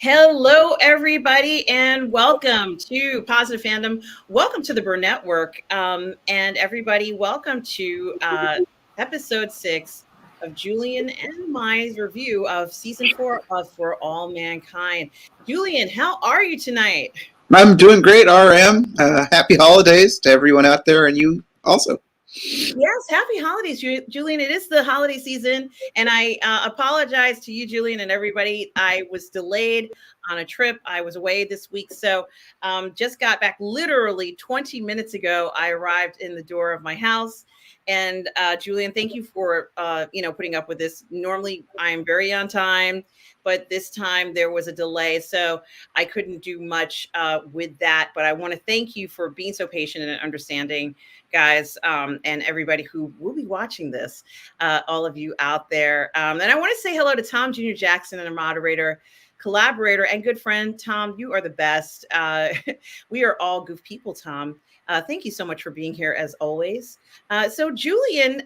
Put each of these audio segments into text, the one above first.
Hello, everybody, and welcome to Positive Fandom. Welcome to the Burnettwork. And everybody, welcome to episode 6 of Julian and my review of season 4 of For All Mankind. Julian, how are you tonight? I'm doing great, RM. Happy holidays to everyone out there, and you also. Yes, happy holidays, Julian. It is the holiday season, and I apologize to you, Julian, and everybody. I was delayed on a trip. I was away this week, so just got back literally 20 minutes ago. I arrived in the door of my house, and Julian, thank you for putting up with this. Normally, I am very on time, but this time there was a delay, so I couldn't do much with that. But I want to thank you for being so patient and understanding, guys, and everybody who will be watching this, all of you out there. And I want to say hello to Tom Jr. Jackson, and a moderator, collaborator, and good friend. Tom, you are the best. We are all goof people, Tom. Thank you so much for being here as always. So Julian,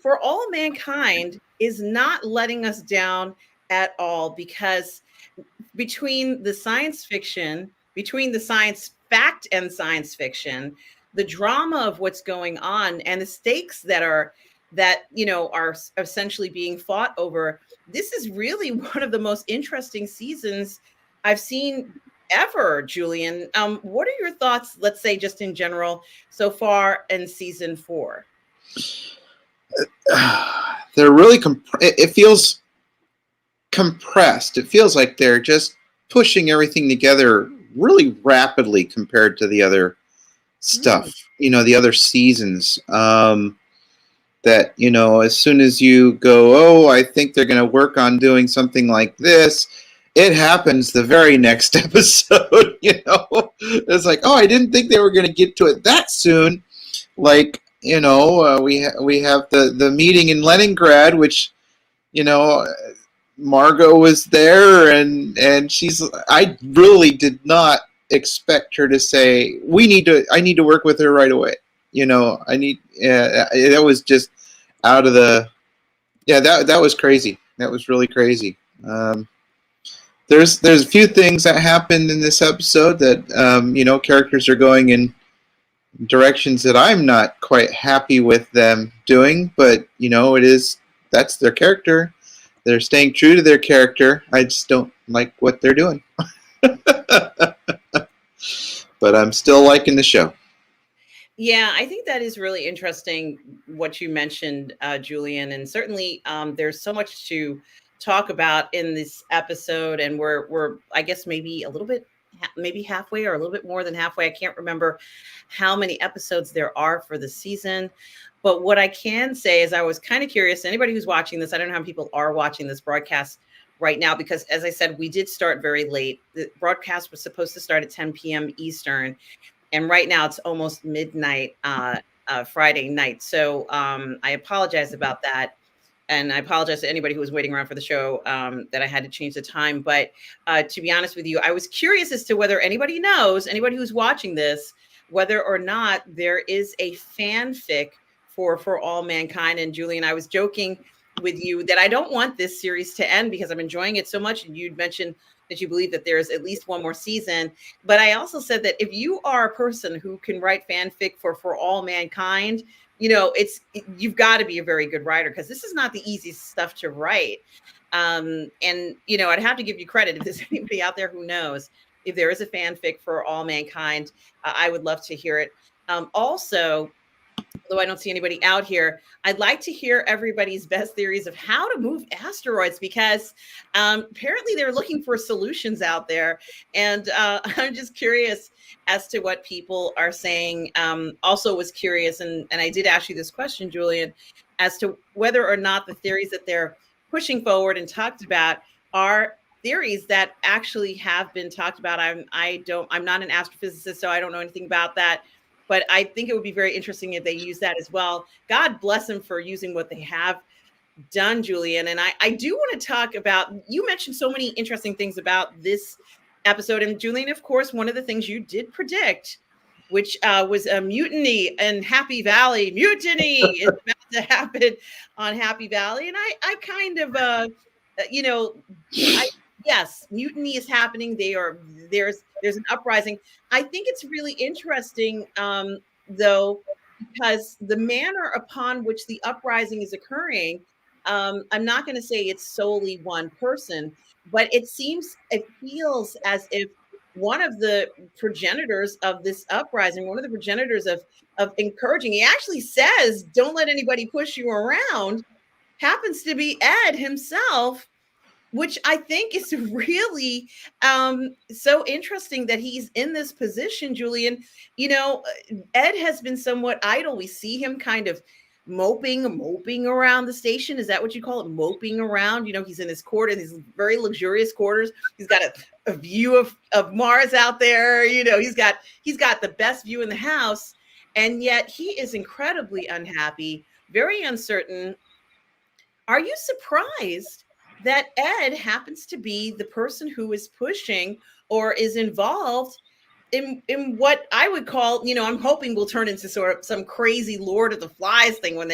For All Mankind is not letting us down at all, because between the science fact and science fiction, the drama of what's going on and the stakes are essentially being fought over, this is really one of the most interesting seasons I've seen ever, Julian. What are your thoughts, let's say just in general, so far in season 4? They're really it feels compressed. It feels like they're just pushing everything together really rapidly compared to the other stuff, the other seasons. That, as soon as you go, oh, I think they're going to work on doing something like this, it happens the very next episode. It's like, oh, I didn't think they were going to get to it that soon. Like, we have the meeting in Leningrad, which, Margot was there, and I really did not expect her to say, I need to work with her right away. That was just out of that was crazy. That was really crazy. There's a few things that happened in this episode that, characters are going in directions that I'm not quite happy with them doing, but, that's their character. They're staying true to their character. I just don't like what they're doing. But I'm still liking the show. Yeah, I think that is really interesting what you mentioned, Julian, and certainly there's so much to talk about in this episode, and we're I guess maybe a little bit, maybe halfway or a little bit more than halfway. I can't remember how many episodes there are for the season, but what I can say is I was kind of curious. Anybody who's watching this, I don't know how many people are watching this broadcast right now, because as I said, we did start very late. The broadcast was supposed to start at 10 p.m. Eastern, and right now it's almost midnight Friday night. So I apologize about that. And I apologize to anybody who was waiting around for the show that I had to change the time. But to be honest with you, I was curious as to whether anybody knows, anybody who's watching this, whether or not there is a fanfic for All Mankind. And Julian, I was joking with you that I don't want this series to end because I'm enjoying it so much. And you'd mentioned that you believe that there's at least one more season. But I also said that if you are a person who can write fanfic for All Mankind, you've got to be a very good writer, because this is not the easiest stuff to write. And I'd have to give you credit if there's anybody out there who knows if there is a fanfic for All Mankind. I would love to hear it. Also, although I don't see anybody out here, I'd like to hear everybody's best theories of how to move asteroids, because apparently they're looking for solutions out there. And I'm just curious as to what people are saying. Also was curious, and I did ask you this question, Julian, as to whether or not the theories that they're pushing forward and talked about are theories that actually have been talked about. I'm not an astrophysicist, so I don't know anything about that. But I think it would be very interesting if they use that as well. God bless them for using what they have done, Julian. And I do want to talk about, you mentioned so many interesting things about this episode. And Julian, of course, one of the things you did predict, which was a mutiny in Happy Valley. Mutiny is about to happen on Happy Valley. And I kind of, yes, mutiny is happening. There's an uprising. I think it's really interesting, though, because the manner upon which the uprising is occurring, I'm not going to say it's solely one person, but it feels as if one of the progenitors of this uprising, one of the progenitors of encouraging, he actually says, "Don't let anybody push you around," happens to be Ed himself, which I think is really so interesting that he's in this position, Julian. Ed has been somewhat idle. We see him kind of moping around the station. Is that what you call it? Moping around. He's in his quarters, these very luxurious quarters. He's got a view of Mars out there. He's got the best view in the house, and yet he is incredibly unhappy, very uncertain. Are you surprised that Ed happens to be the person who is pushing or is involved in what I would call, I'm hoping will turn into sort of some crazy Lord of the Flies thing when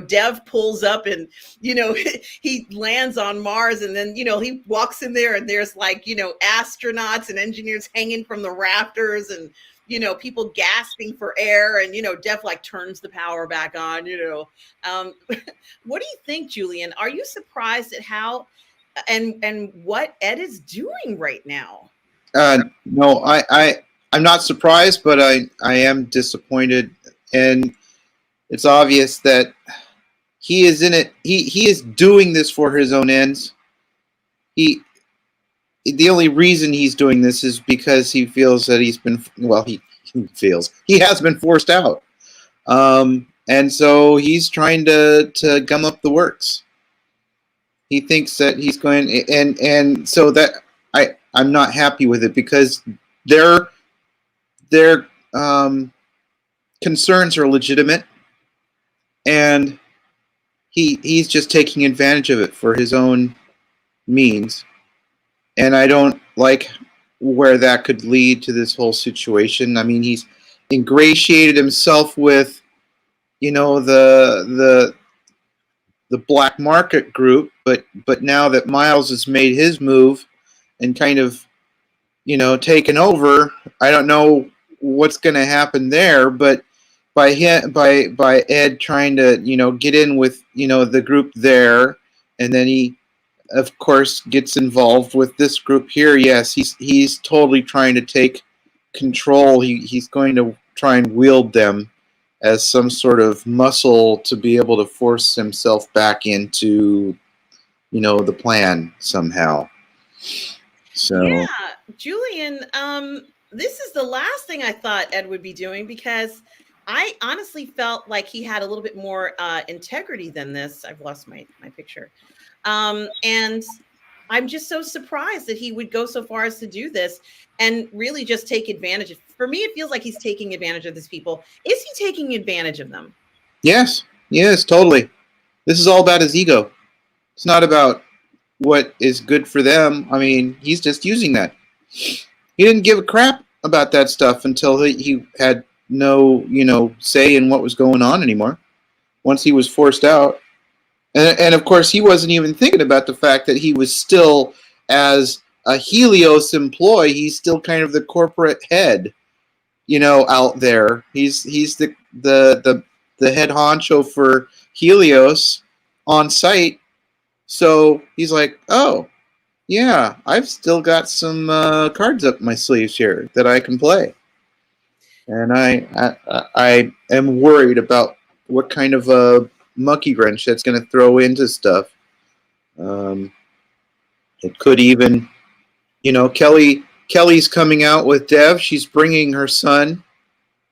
Dev pulls up and, he lands on Mars, and then, he walks in there and there's like, astronauts and engineers hanging from the rafters, and, people gasping for air, and, Dev like turns the power back on. What do you think, Julian? Are you surprised at how and what Ed is doing right now? No, I'm not surprised, but I am disappointed, and it's obvious that he is in it. He is doing this for his own ends. The only reason he's doing this is because he feels that he has been forced out, and so he's trying to gum up the works. He thinks that he's going, and so that I'm not happy with it, because their concerns are legitimate, and he's just taking advantage of it for his own means. And I don't like where that could lead to this whole situation. I mean, he's ingratiated himself with, the black market group, but now that Miles has made his move and kind of, taken over, I don't know what's going to happen there. But by Ed trying to, get in with, the group there, and then he, of course, gets involved with this group here. Yes, he's totally trying to take control. He's going to try and wield them as some sort of muscle to be able to force himself back into, the plan somehow. So yeah, Julian, this is the last thing I thought Ed would be doing, because I honestly felt like he had a little bit more integrity than this. I've lost my picture. And I'm just so surprised that he would go so far as to do this and really just take advantage of. For me, it feels like he's taking advantage of these people. Is he taking advantage of them? yes, totally. This is all about his ego. It's not about what is good for them. I mean, he's just using that. He didn't give a crap about that stuff until he had no, say in what was going on anymore. Once he was forced out. And of course, he wasn't even thinking about the fact that he was still, as a Helios employee, he's still kind of the corporate head, out there. He's the head honcho for Helios on site. So he's like, oh, yeah, I've still got some cards up my sleeves here that I can play. And I am worried about what kind of a monkey wrench that's going to throw into stuff. It could even, Kelly's coming out with Dev. She's bringing her son,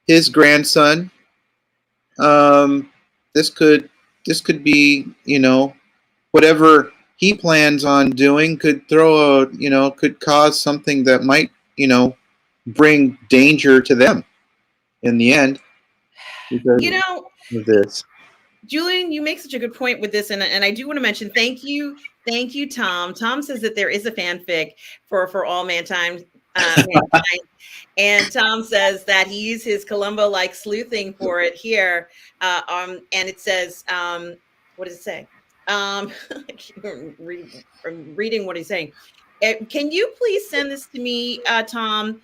his grandson. This could be, whatever he plans on doing could could cause something that might, bring danger to them in the end. Because of this. Julian, you make such a good point with this, and I do want to mention thank you, Tom. Tom says that there is a fanfic for all mankind, and Tom says that he used his Columbo-like sleuthing for it here, and it says, what does it say? I'm reading what he's saying. Can you please send this to me, Tom,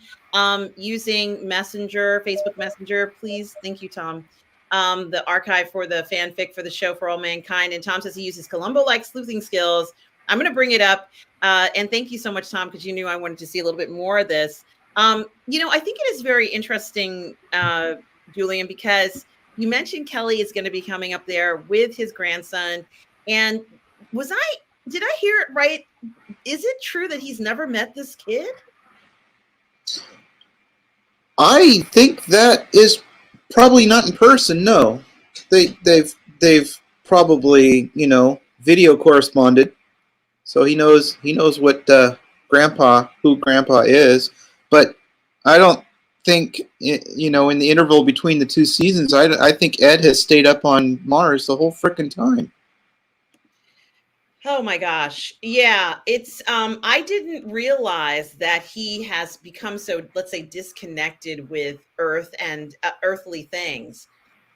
using Messenger, Facebook Messenger, please? Thank you, Tom. The archive for the fanfic for the show For All Mankind. And Tom says he uses Columbo-like sleuthing skills. I'm going to bring it up. And thank you so much, Tom, because you knew I wanted to see a little bit more of this. I think it is very interesting, Julian, because you mentioned Kelly is going to be coming up there with his grandson. And did I hear it right? Is it true that he's never met this kid? I think that is probably not in person. No, they've probably video corresponded, so he knows what who Grandpa is. But I don't think in the interval between the two seasons. I think Ed has stayed up on Mars the whole frickin' time. Oh my gosh. Yeah, it's I didn't realize that he has become so, let's say, disconnected with Earth and earthly things.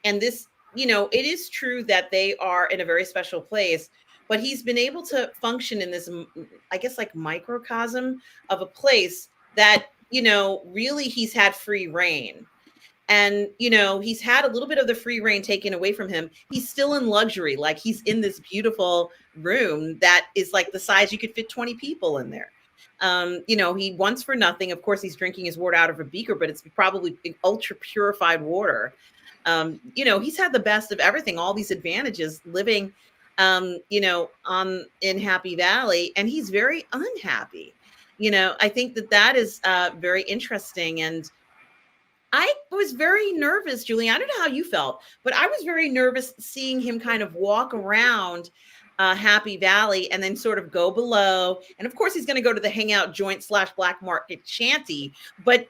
And this, it is true that they are in a very special place, but he's been able to function in this, I guess, like microcosm of a place that, really he's had free reign. And he's had a little bit of the free reign taken away from him. He's still in luxury, like he's in this beautiful room that is like the size you could fit 20 people in there. He wants for nothing. Of course, he's drinking his water out of a beaker, but it's probably ultra purified water. He's had the best of everything, all these advantages living in Happy Valley, and he's very unhappy. I think that is very interesting. And I was very nervous, Julian. I don't know how you felt, but I was very nervous seeing him kind of walk around Happy Valley and then sort of go below. And of course, he's going to go to the hangout joint / black market shanty. But,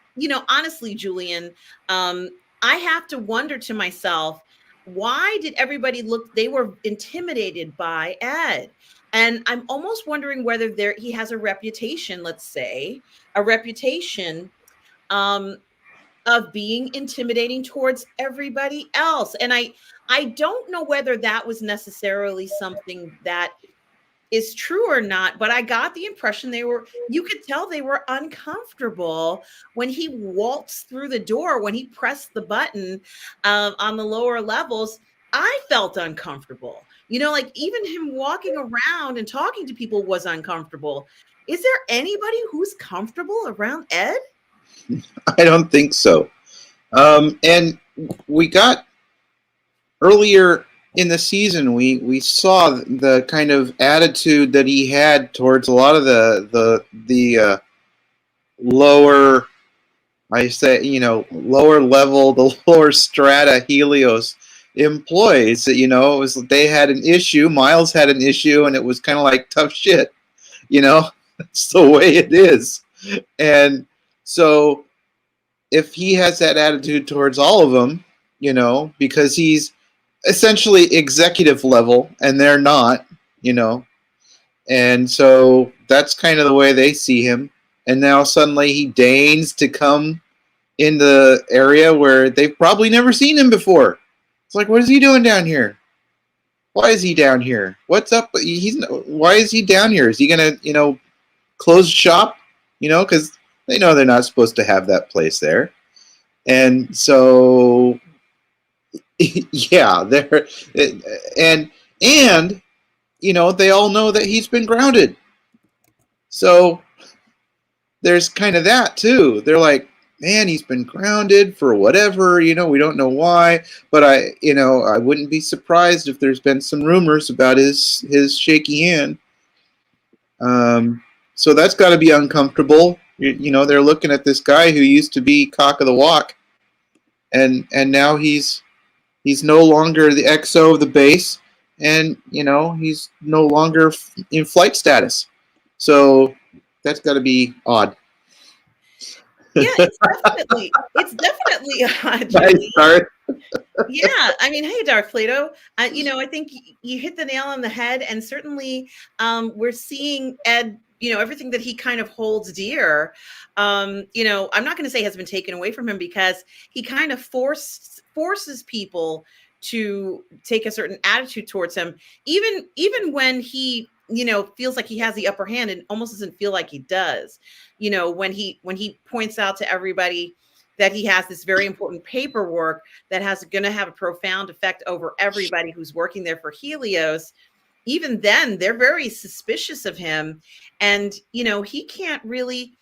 honestly, Julian, I have to wonder to myself, why did everybody they were intimidated by Ed? And I'm almost wondering whether he has a reputation, let's say, of being intimidating towards everybody else. And I don't know whether that was necessarily something that is true or not, but I got the impression you could tell they were uncomfortable when he waltzed through the door, when he pressed the button on the lower levels. I felt uncomfortable. Like even him walking around and talking to people was uncomfortable. Is there anybody who's comfortable around Ed? I don't think so. And we got earlier in the season, we saw the kind of attitude that he had towards a lot of the lower, lower level, the lower strata Helios employees. It was, they had an issue. Miles had an issue, and it was kind of like tough shit. That's the way it is. And so if he has that attitude towards all of them, because he's essentially executive level and they're not, and so that's kind of the way they see him. And now suddenly he deigns to come in the area where they've probably never seen him before. It's like, what is he doing down here? Why is he down here? What's up? Why is he down here? Is he gonna, close shop? Because they know they're not supposed to have that place there. And so, yeah, and they all know that he's been grounded. So there's kind of that too. They're like, man, he's been grounded for whatever, we don't know why, but I wouldn't be surprised if there's been some rumors about his shaky hand. So that's got to be uncomfortable. They're looking at this guy who used to be cock of the walk, and now he's no longer the XO of the base, and he's no longer in flight status. So that's got to be odd. Yeah, it's definitely odd. Nice. Yeah, I mean, hey, Dark Plato, I think you hit the nail on the head, and certainly we're seeing Ed, everything that he kind of holds dear, I'm not going to say has been taken away from him, because he kind of forces people to take a certain attitude towards him, even when he feels like he has the upper hand and almost doesn't feel like he does. When he points out to everybody that he has this very important paperwork that has going to have a profound effect over everybody who's working there for Helios, even then they're very suspicious of him. And, he can't really,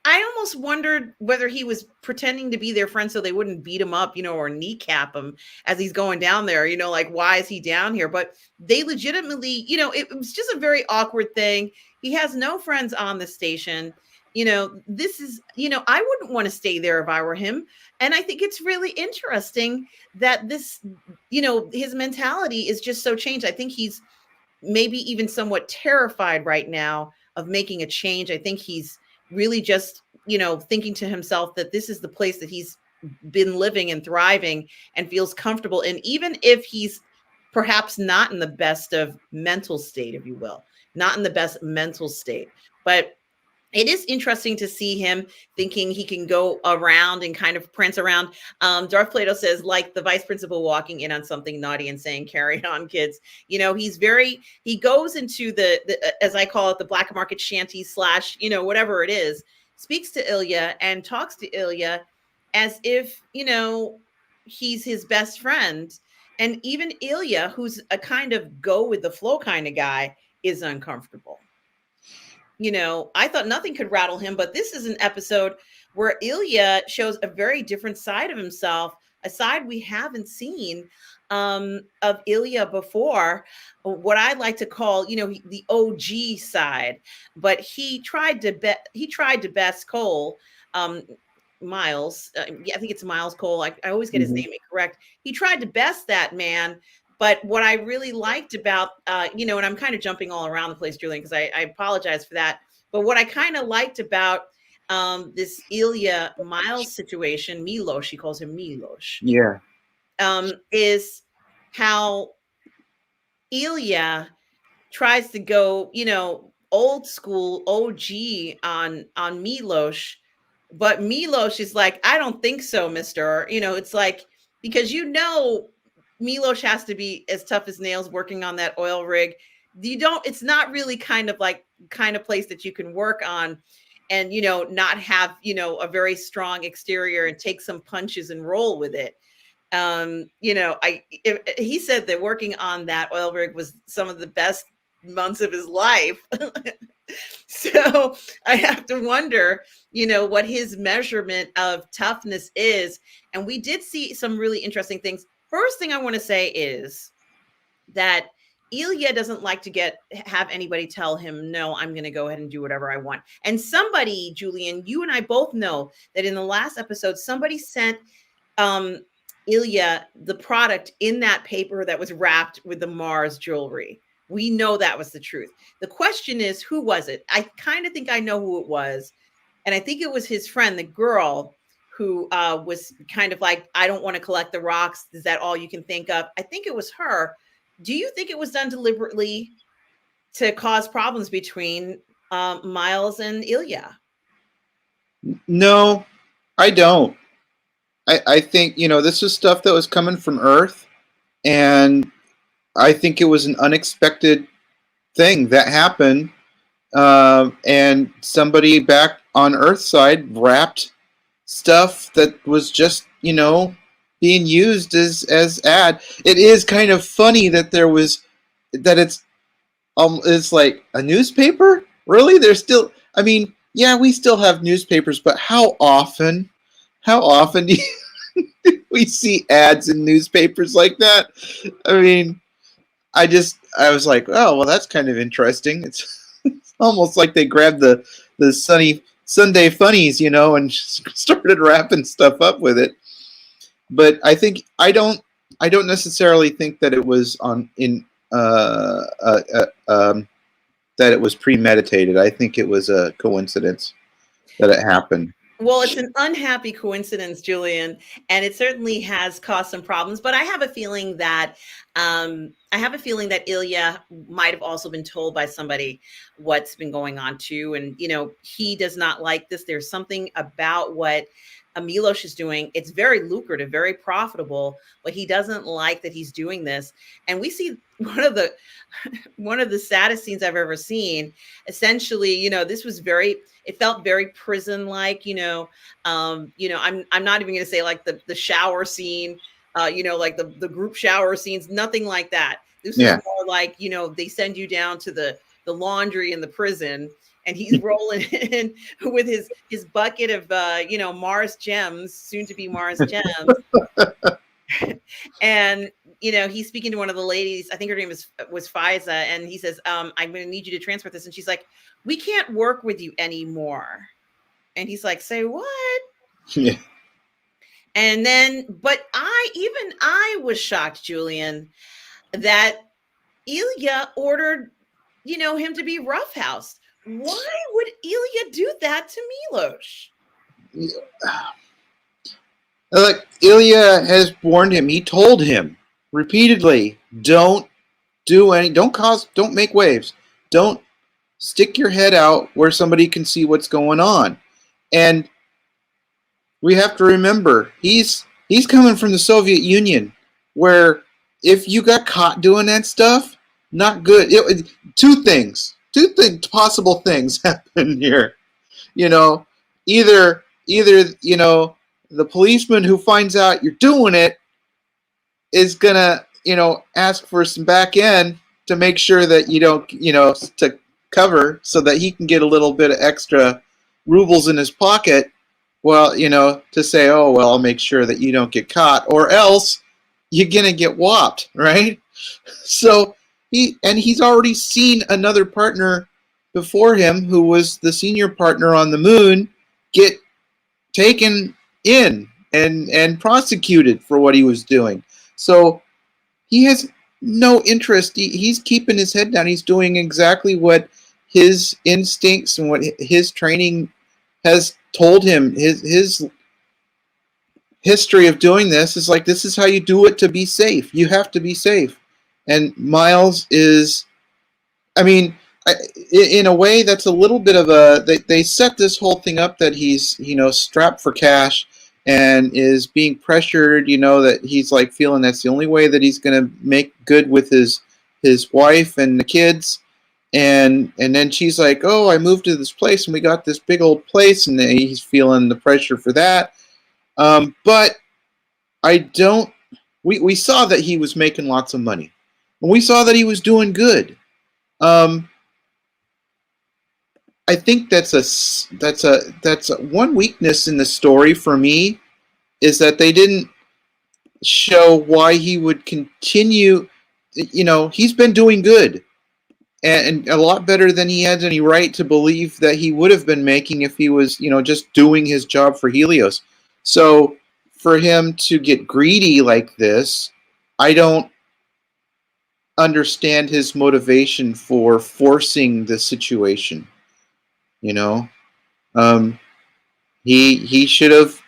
I almost wondered whether he was pretending to be their friend so they wouldn't beat him up, or kneecap him as he's going down there, like, why is he down here? But they legitimately, it was just a very awkward thing. He has no friends on the station. This is, I wouldn't want to stay there if I were him. And I think it's really interesting that this, his mentality is just so changed. I think he's maybe even somewhat terrified right now of making a change. I think he's really just, thinking to himself that this is the place that he's been living and thriving and feels comfortable in, even if he's perhaps not in the best of mental state, if you will, not in the best mental state. But it is interesting to see him thinking he can go around and kind of prance around. Darth Plato says, like the vice principal walking in on something naughty and saying, carry on, kids. He goes into the as I call it, the black market shanty / whatever it is, speaks to Ilya and talks to Ilya as if, he's his best friend. And even Ilya, who's a kind of go with the flow kind of guy, is uncomfortable. I thought nothing could rattle him, but this is an episode where Ilya shows a very different side of himself, a side we haven't seen of Ilya before, what I like to call, the OG side. But he tried to best Cole, Miles. Yeah, I think it's Miles Cole. I always get his name incorrect. He tried to best that man. But what I really liked about, and I'm kind of jumping all around the place, Julian, because I apologize for that. But what I kind of liked about this Ilya Miles situation, Milos, she calls him Milos. Yeah. Is how Ilya tries to go, old school OG on Milos. But Milos is like, I don't think so, mister. It's like, because Milos has to be as tough as nails working on that oil rig. It's not really kind of place that you can work on and, not have, a very strong exterior and take some punches and roll with it. He said that working on that oil rig was some of the best months of his life. So I have to wonder, what his measurement of toughness is. And we did see some really interesting things. First thing I want to say is that Ilya doesn't like to have anybody tell him, no, I'm going to go ahead and do whatever I want. And somebody, Julian, you and I both know that in the last episode, somebody sent Ilya the product in that paper that was wrapped with the Mars jewelry. We know that was the truth. The question is, who was it? I kind of think I know who it was. And I think it was his friend, the girl, who was kind of like, I don't want to collect the rocks. Is that all you can think of? I think it was her. Do you think it was done deliberately to cause problems between Miles and Ilya? No, I don't. I think, this was stuff that was coming from Earth. And I think it was an unexpected thing that happened. And somebody back on Earth's side wrapped stuff that was just, being used as ad. It is kind of funny that it's like a newspaper. Really? There's still, yeah, we still have newspapers, but how often do we see ads in newspapers like that? I was like, oh, well, that's kind of interesting. It's almost like they grabbed the Sunday funnies, and started wrapping stuff up with it. But I think I don't necessarily think that it was that it was premeditated. I think it was a coincidence that it happened. Well, it's an unhappy coincidence, Julian, and it certainly has caused some problems. But I have a feeling that Ilya might have also been told by somebody what's been going on too, and he does not like this. There's something about what Milos is doing. It's very lucrative, very profitable, but he doesn't like that he's doing this. And we see one of the saddest scenes I've ever seen. Essentially, this was it felt very prison like, I'm not even going to say like the shower scene, like the group shower scenes, nothing like that. This was more like, they send you down to the laundry in the prison, and he's rolling in with his bucket of Mars gems, soon to be Mars gems. And he's speaking to one of the ladies, I think her name was Fiza, and he says, I'm going to need you to transport this. And she's like, we can't work with you anymore. And he's like, say what? Yeah. And then, but I was shocked, Julian, that Ilya ordered, him to be roughhoused. Why would Ilya do that to Milos? Look, Ilya has warned him. He told him repeatedly, don't make waves. Don't stick your head out where somebody can see what's going on. And we have to remember, he's coming from the Soviet Union, where if you got caught doing that stuff, not good. Two possible things happen here. Either the policeman who finds out you're doing it is gonna, ask for some back end to make sure that you don't, to cover so that he can get a little bit of extra rubles in his pocket. Well, to say, oh, well, I'll make sure that you don't get caught, or else you're gonna get whopped, right? So he's already seen another partner before him, who was the senior partner on the moon, get taken in and prosecuted for what he was doing. So he has no interest. He's keeping his head down. He's doing exactly what his instincts and what his training has told him. His history of doing this is like, this is how you do it to be safe. You have to be safe. And Miles is, in a way, that's a little bit of they set this whole thing up that he's, strapped for cash and is being pressured, that he's like feeling that's the only way that he's going to make good with his wife and the kids. And then she's like, oh, I moved to this place and we got this big old place, and he's feeling the pressure for that. But we saw that he was making lots of money. And we saw that he was doing good. I think that's one weakness in the story for me, is that they didn't show why he would continue. He's been doing good and a lot better than he had any right to believe that he would have been making if he was, just doing his job for Helios. So for him to get greedy like this, I don't understand his motivation for forcing the situation. He should have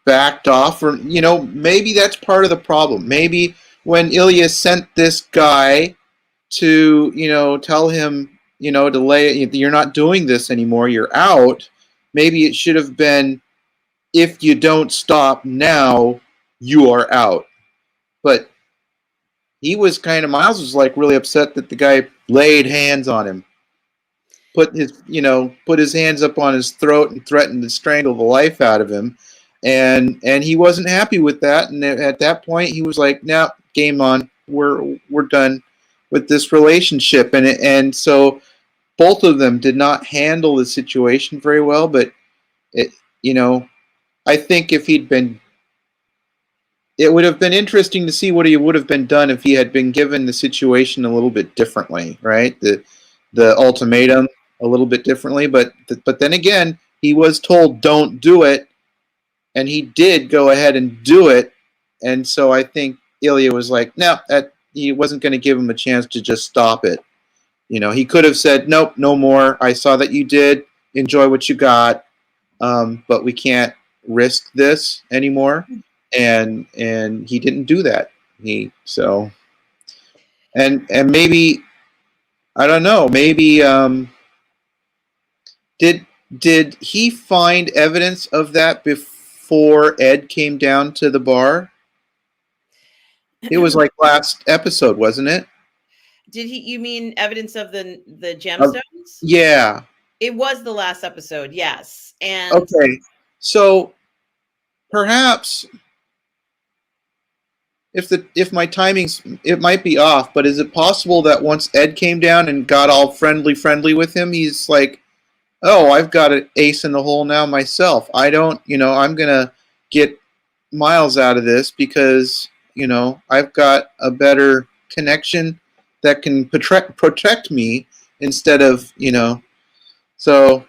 backed off, or maybe that's part of the problem. Maybe when Ilya sent this guy to tell him you're not doing this anymore, you're out, maybe it should have been, if you don't stop now, you are out. But Miles was like really upset that the guy laid hands on him, put his hands up on his throat and threatened to strangle the life out of him, and he wasn't happy with that. And at that point, he was like, "No, game on. We're done with this relationship." And so both of them did not handle the situation very well. But I think it would have been interesting to see what he would have been done if he had been given the situation a little bit differently, right? The ultimatum a little bit differently, but then again, he was told don't do it, and he did go ahead and do it. And so I think Ilya was like, no, he wasn't going to give him a chance to just stop it. He could have said, nope, no more. I saw that you did. Enjoy what you got, but we can't risk this anymore. And he didn't do that. And maybe, I don't know, maybe did he find evidence of that before before Ed came down to the bar? It was like last episode, wasn't it? Did he? You mean evidence of the Uh, gemstones? yeah. It was the last episode, yes. And Okay. So perhaps if my timing's, it might be off, but is it possible that once Ed came down and got all friendly with him, he's like, oh, I've got an ace in the hole now myself. I don't, I'm gonna get Miles out of this because I've got a better connection that can protect me instead of So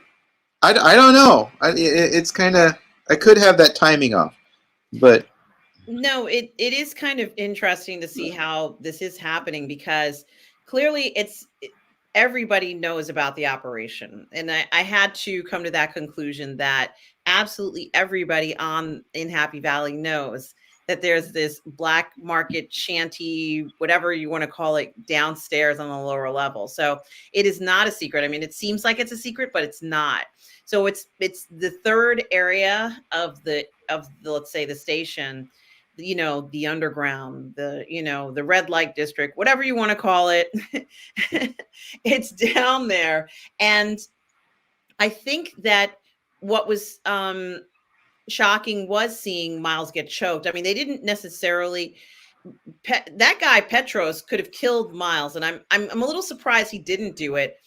I don't know. It's kind of, I could have that timing off, but no, it is kind of interesting to see how this is happening because clearly everybody knows about the operation. And I had to come to that conclusion that absolutely everybody in Happy Valley knows that there's this black market shanty, whatever you want to call it, downstairs on the lower level. So it is not a secret. I mean, it seems like it's a secret, but it's not. So it's the third area of the let's say the station, the underground, the red light district, whatever you want to call it. It's down there. And I think that what was shocking was seeing Miles get choked. I mean, they didn't necessarily that guy Petros could have killed Miles, and I'm a little surprised he didn't do it.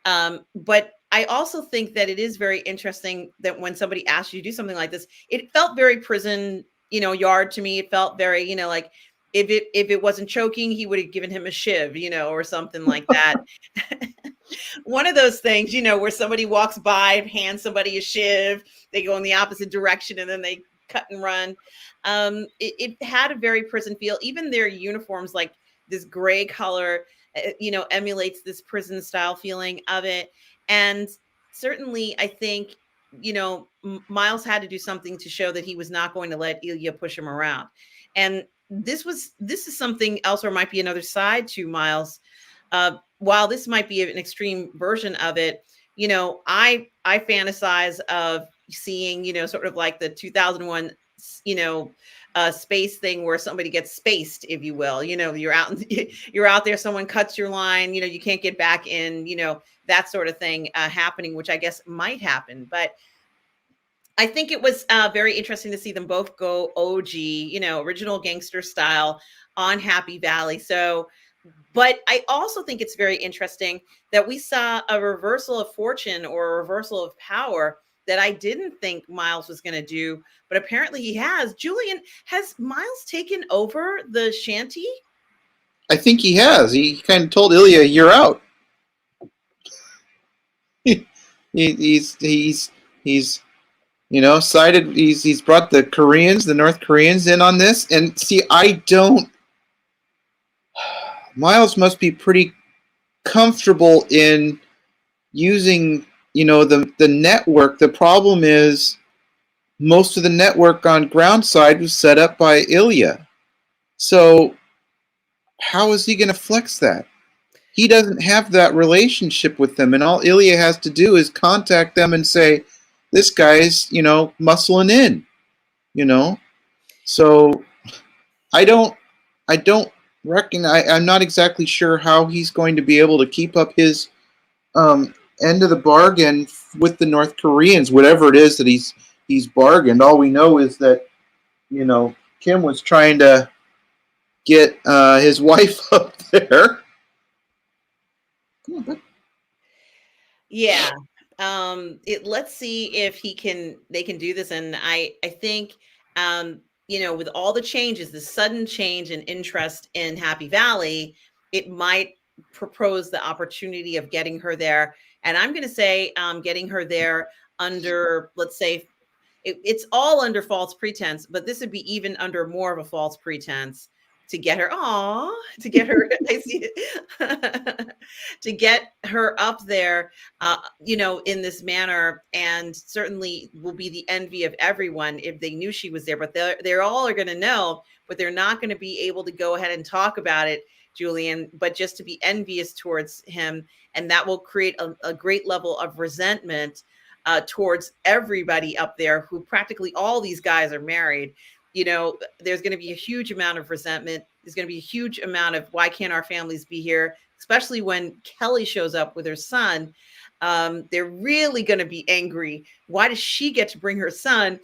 But I also think that it is very interesting that when somebody asks you to do something like this, it felt very prison yard to me. It felt very, like if it wasn't choking, he would have given him a shiv, or something like that. One of those things, where somebody walks by and hands somebody a shiv, they go in the opposite direction and then they cut and run. It had a very prison feel. Even their uniforms, like this gray color, emulates this prison style feeling of it. And certainly I think Miles had to do something to show that he was not going to let Ilya push him around. And this is something else, or might be another side to Miles. While this might be an extreme version of it, I fantasize of seeing, sort of like the 2001, space thing where somebody gets spaced, if you will. You're out there, someone cuts your line, you can't get back in, that sort of thing happening, which I guess might happen. But I think it was very interesting to see them both go OG, original gangster style on Happy Valley. So, but I also think it's very interesting that we saw a reversal of fortune or a reversal of power that I didn't think Miles was going to do, but apparently he has. Julian, has Miles taken over the shanty? I think he has. He kind of told Ilya, "You're out." he's sided. He's brought the North Koreans in on this. And see, Miles must be pretty comfortable in using, the network. The problem is most of the network on ground side was set up by Ilya. So how is he going to flex that? He doesn't have that relationship with them, and all Ilya has to do is contact them and say, this guy's, muscling in, So I don't reckon, I'm not exactly sure how he's going to be able to keep up his end of the bargain with the North Koreans, whatever it is that he's bargained. All we know is that, Kim was trying to get his wife up there. Yeah. Let's see if they can do this. And I think, with all the changes, the sudden change in interest in Happy Valley, it might propose the opportunity of getting her there. And I'm going to say, getting her there under, let's say, it's all under false pretense, but this would be even under more of a false pretense to get her, to get her, I see it, to get her up there, in this manner, and certainly will be the envy of everyone if they knew she was there. But they're all are going to know, but they're not going to be able to go ahead and talk about it, Julian, but just to be envious towards him, and that will create a great level of resentment. towards everybody up there, who practically all these guys are married. There's going to be a huge amount of resentment. There's going to be a huge amount of, why can't our families be here? Especially when Kelly shows up with her son. They're really going to be angry. Why does she get to bring her son?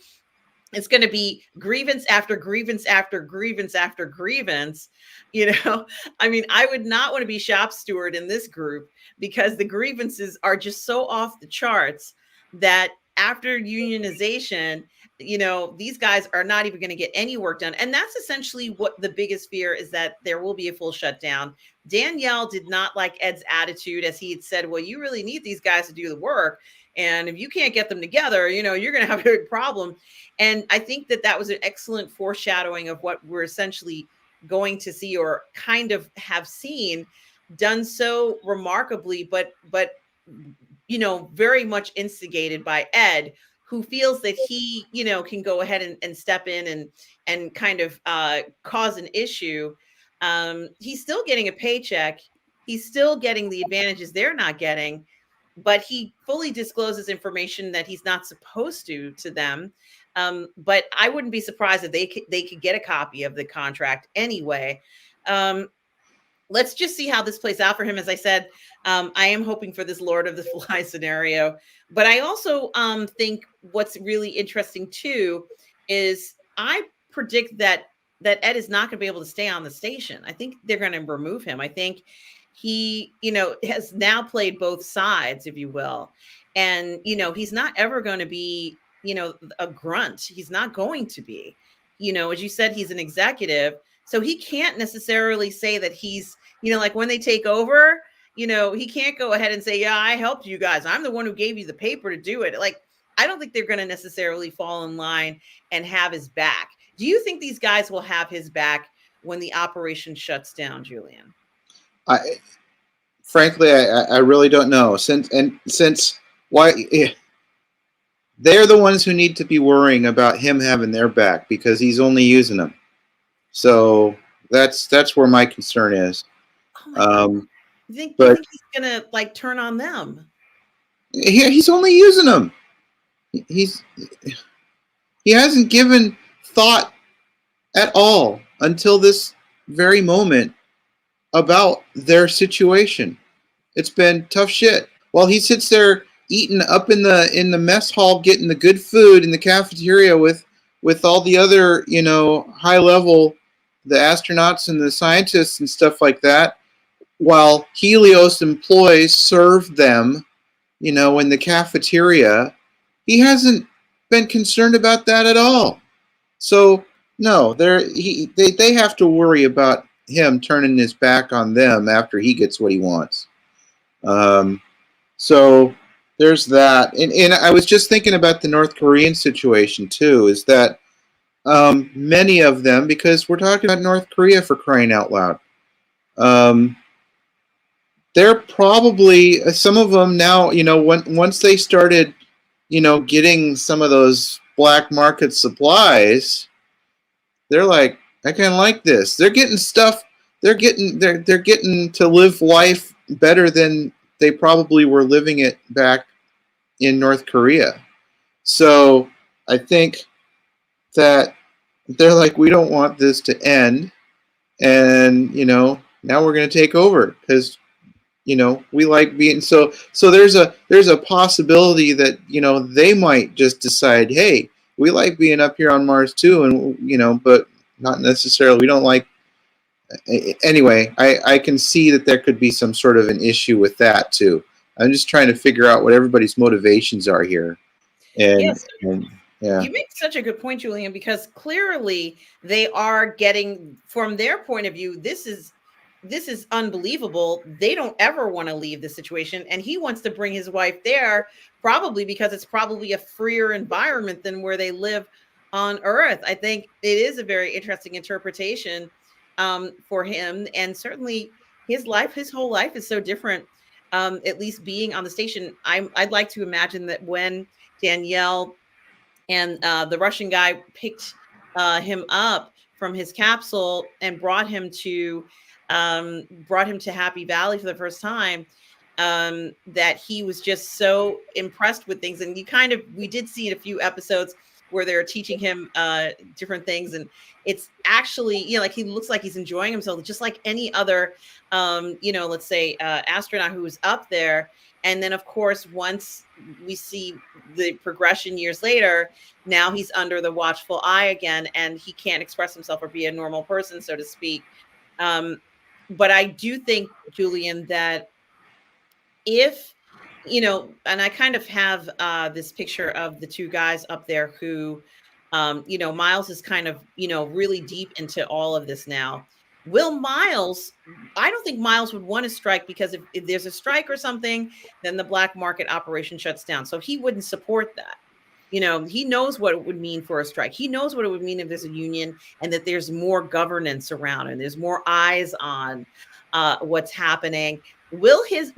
It's going to be grievance after grievance after grievance after grievance. I mean, I would not want to be shop steward in this group, because the grievances are just so off the charts that after unionization, these guys are not even going to get any work done. And that's essentially what the biggest fear is, that there will be a full shutdown. Danielle did not like Ed's attitude, as he had said, well, you really need these guys to do the work. And if you can't get them together, you're going to have a big problem. And I think that was an excellent foreshadowing of what we're essentially going to see, or kind of have seen, done so remarkably, but very much instigated by Ed, who feels that he, can go ahead and step in and kind of cause an issue. He's still getting a paycheck. He's still getting the advantages they're not getting, but he fully discloses information that he's not supposed to them. But I wouldn't be surprised if they could get a copy of the contract anyway. Let's just see how this plays out for him. As I said, I am hoping for this Lord of the Flies scenario. But I also think what's really interesting too is, I predict that Ed is not going to be able to stay on the station. I think they're going to remove him. I think he, has now played both sides, if you will. And, he's not ever going to be, a grunt. He's not going to be, as you said, he's an executive. So he can't necessarily say that he's, like when they take over, he can't go ahead and say, yeah, I helped you guys. I'm the one who gave you the paper to do it. Like, I don't think they're going to necessarily fall in line and have his back. Do you think these guys will have his back when the operation shuts down, Julian? Frankly, I really don't know. Since why they're the ones who need to be worrying about him having their back, because he's only using them. So that's where my concern is. You think he's gonna like turn on them? He's only using them. He hasn't given thought at all until this very moment about their situation. It's been tough shit. While he sits there eating up in the mess hall, getting the good food in the cafeteria with all the other, high level, the astronauts and the scientists and stuff like that, while Helios employees serve them, in the cafeteria, he hasn't been concerned about that at all. So no, they have to worry about him turning his back on them after he gets what he wants. So there's that. And I was just thinking about the North Korean situation too, is that many of them, because we're talking about North Korea, for crying out loud, they're probably, some of them now, once they started, getting some of those black market supplies, they're like, I kind of like this. They're getting stuff. They're getting to live life better than they probably were living it back in North Korea. So I think that they're like, we don't want this to end, and now we're going to take over, because we like being so there's a possibility that they might just decide, hey, we like being up here on Mars too, and but not necessarily, we don't like. Anyway, I can see that there could be some sort of an issue with that too. I'm just trying to figure out what everybody's motivations are here. And, yes. Yeah. You make such a good point, Julian, because clearly they are getting, from their point of view, this is unbelievable. They don't ever want to leave the situation. And he wants to bring his wife there, probably because it's probably a freer environment than where they live on Earth. I think it is a very interesting interpretation for him. And certainly his whole life is so different, at least being on the station. I'd like to imagine that when Danielle and the Russian guy picked him up from his capsule and brought him to Happy Valley for the first time, that he was just so impressed with things. And we did see in a few episodes where they're teaching him different things. And it's actually, like he looks like he's enjoying himself, just like any other, let's say astronaut who was up there. And then, of course, once we see the progression years later, now he's under the watchful eye again, and he can't express himself or be a normal person, so to speak. But I do think, Julian, that if, and I kind of have this picture of the two guys up there who, Miles is kind of, really deep into all of this now. I don't think Miles would want to strike, because if there's a strike or something, then the black market operation shuts down. So he wouldn't support that. He knows what it would mean for a strike. He knows what it would mean if there's a union and that there's more governance around and there's more eyes on what's happening. Will his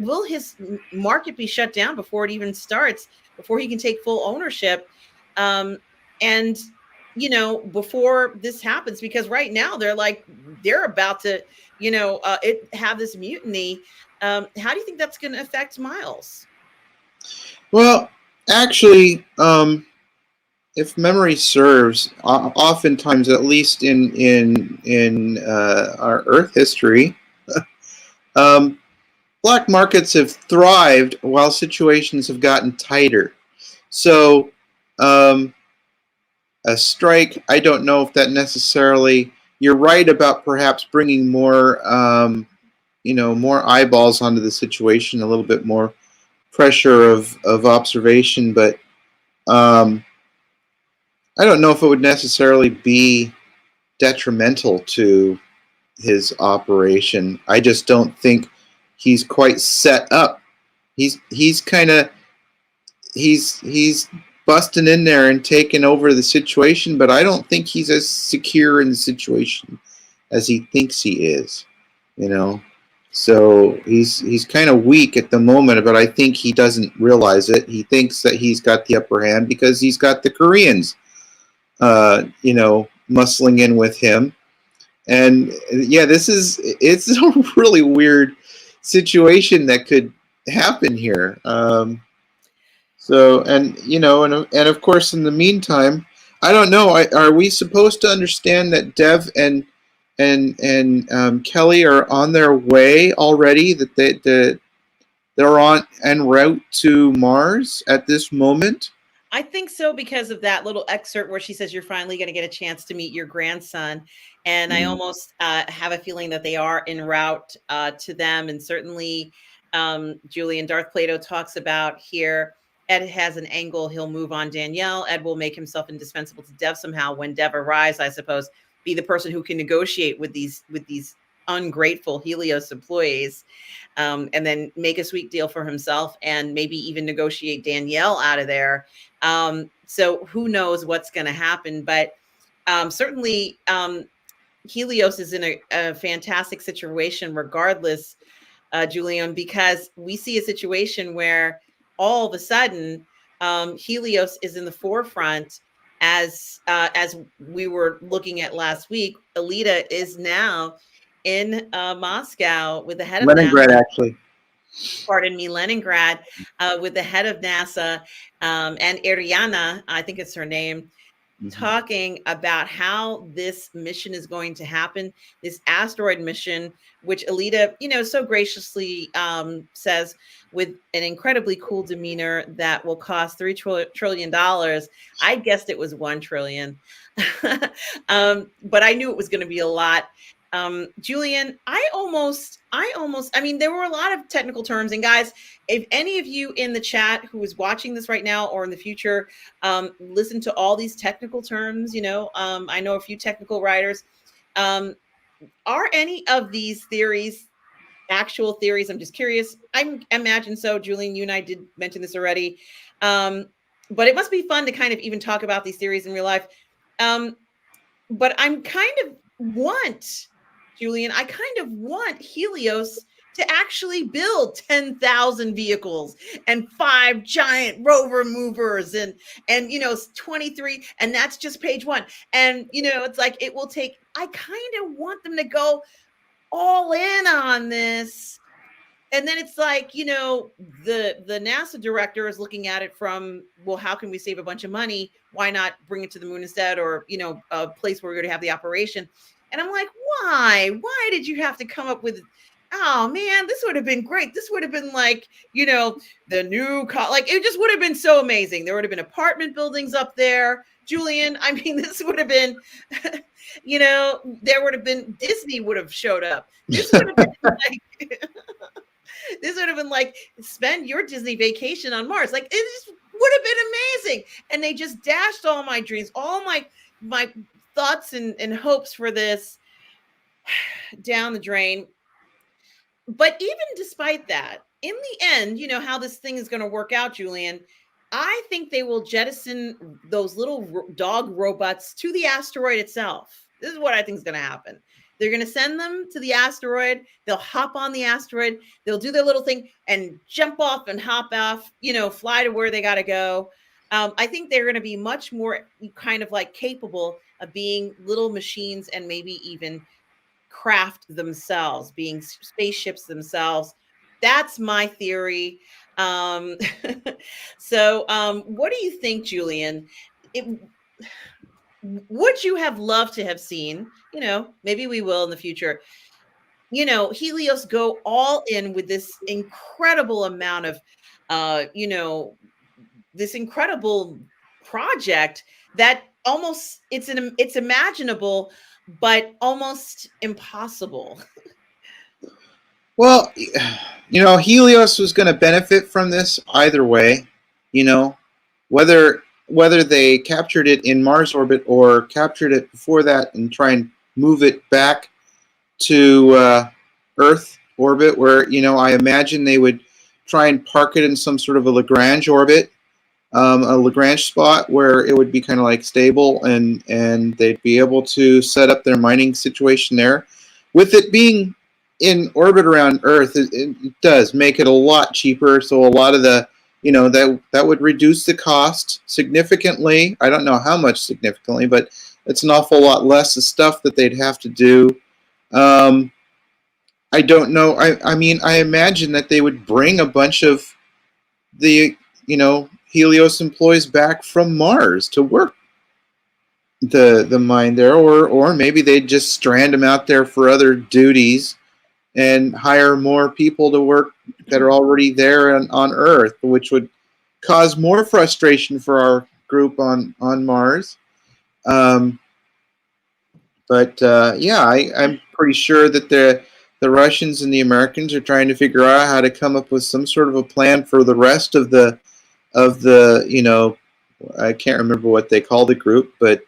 market be shut down before it even starts, before he can take full ownership? And before this happens, because right now they're about to have this mutiny. How do you think that's going to affect Miles? Well, actually, if memory serves, oftentimes, at least in our Earth history, black markets have thrived while situations have gotten tighter. So, a strike, I don't know if that necessarily. You're right about perhaps bringing more, more eyeballs onto the situation, a little bit more pressure of observation, but I don't know if it would necessarily be detrimental to his operation. I just don't think he's quite set up. He's busting in there and taking over the situation, but I don't think he's as secure in the situation as he thinks he is. So he's kind of weak at the moment, but I think he doesn't realize it. He thinks that he's got the upper hand because he's got the Koreans, muscling in with him. And yeah, it's a really weird situation that could happen here. And of course, in the meantime, I don't know. Are we supposed to understand that Dev and Kelly are on their way already? That they're on en route to Mars at this moment? I think so, because of that little excerpt where she says you're finally going to get a chance to meet your grandson. And I almost have a feeling that they are en route to them. And certainly, Julian, Darth Plato talks about here, Ed has an angle. He'll move on Danielle. Ed will make himself indispensable to Dev somehow. When Dev arrives, I suppose, be the person who can negotiate with these ungrateful Helios employees, and then make a sweet deal for himself, and maybe even negotiate Danielle out of there. So who knows what's going to happen? But certainly, Helios is in a fantastic situation regardless, Julian, because we see a situation where all of a sudden Helios is in the forefront. As we were looking at last week, Alita is now in Moscow with the head of Leningrad, NASA. actually. Pardon me, Leningrad, with the head of NASA, and Ariana, I think it's her name, talking about how this mission is going to happen, this asteroid mission, which Alita, so graciously says with an incredibly cool demeanor that will cost $3 trillion. I guessed it was 1 trillion, but I knew it was going to be a lot. Julian, I mean, there were a lot of technical terms. And guys, if any of you in the chat who is watching this right now or in the future, listen to all these technical terms, I know a few technical writers. Are any of these theories actual theories? I'm just curious. I imagine so. Julian, you and I did mention this already. But it must be fun to kind of even talk about these theories in real life. But I'm Julian, I kind of want Helios to actually build 10,000 vehicles and 5 giant rover movers and 23, and that's just page 1. And it's like it will take, I kind of want them to go all in on this and then it's like, you know, the NASA director is looking at it from, well, how can we save a bunch of money? Why not bring it to the moon instead, or, you know, a place where we're going to have the operation? And I'm like, why did you have to come up with, oh man, this would have been great. This would have been like, you know, the new like, it just would have been so amazing. There would have been apartment buildings up there, Julian. I mean, this would have been, you know, there would have been, Disney would have showed up. This would have been like, this would have been like, spend your Disney vacation on Mars. Like, it just would have been amazing. And they just dashed all my dreams, all my thoughts and hopes for this down the drain. But even despite that, in the end, you know how this thing is going to work out, Julian. I think they will jettison those little dog robots to the asteroid itself. This is what I think is going to happen. They're going to send them to the asteroid. They'll hop on the asteroid. They'll do their little thing and jump off and hop off, you know, fly to where they got to go. I think they're going to be much more kind of like capable of being little machines and maybe even craft themselves, being spaceships themselves. That's my theory. Um, what do you think, Julian? Would you have loved to have seen, you know, maybe we will in the future, you know, Helios go all in with this incredible amount of, you know, this incredible project that almost it's imaginable, but almost impossible. Well, you know, Helios was going to benefit from this either way. You know, whether they captured it in Mars orbit or captured it before that and try and move it back to Earth orbit, where, you know, I imagine they would try and park it in some sort of a Lagrange orbit, a Lagrange spot where it would be kind of like stable, and they'd be able to set up their mining situation there. With it being in orbit around Earth, it does make it a lot cheaper. So a lot of the, you know, that would reduce the cost significantly. I don't know how much significantly, but it's an awful lot less of stuff that they'd have to do. I don't know. I mean, I imagine that they would bring a bunch of the, you know, Helios employees back from Mars to work the mine there, or maybe they'd just strand them out there for other duties and hire more people to work that are already there on Earth, which would cause more frustration for our group on Mars. Yeah, I'm pretty sure that the Russians and the Americans are trying to figure out how to come up with some sort of a plan for the rest of the you know, I can't remember what they call the group, but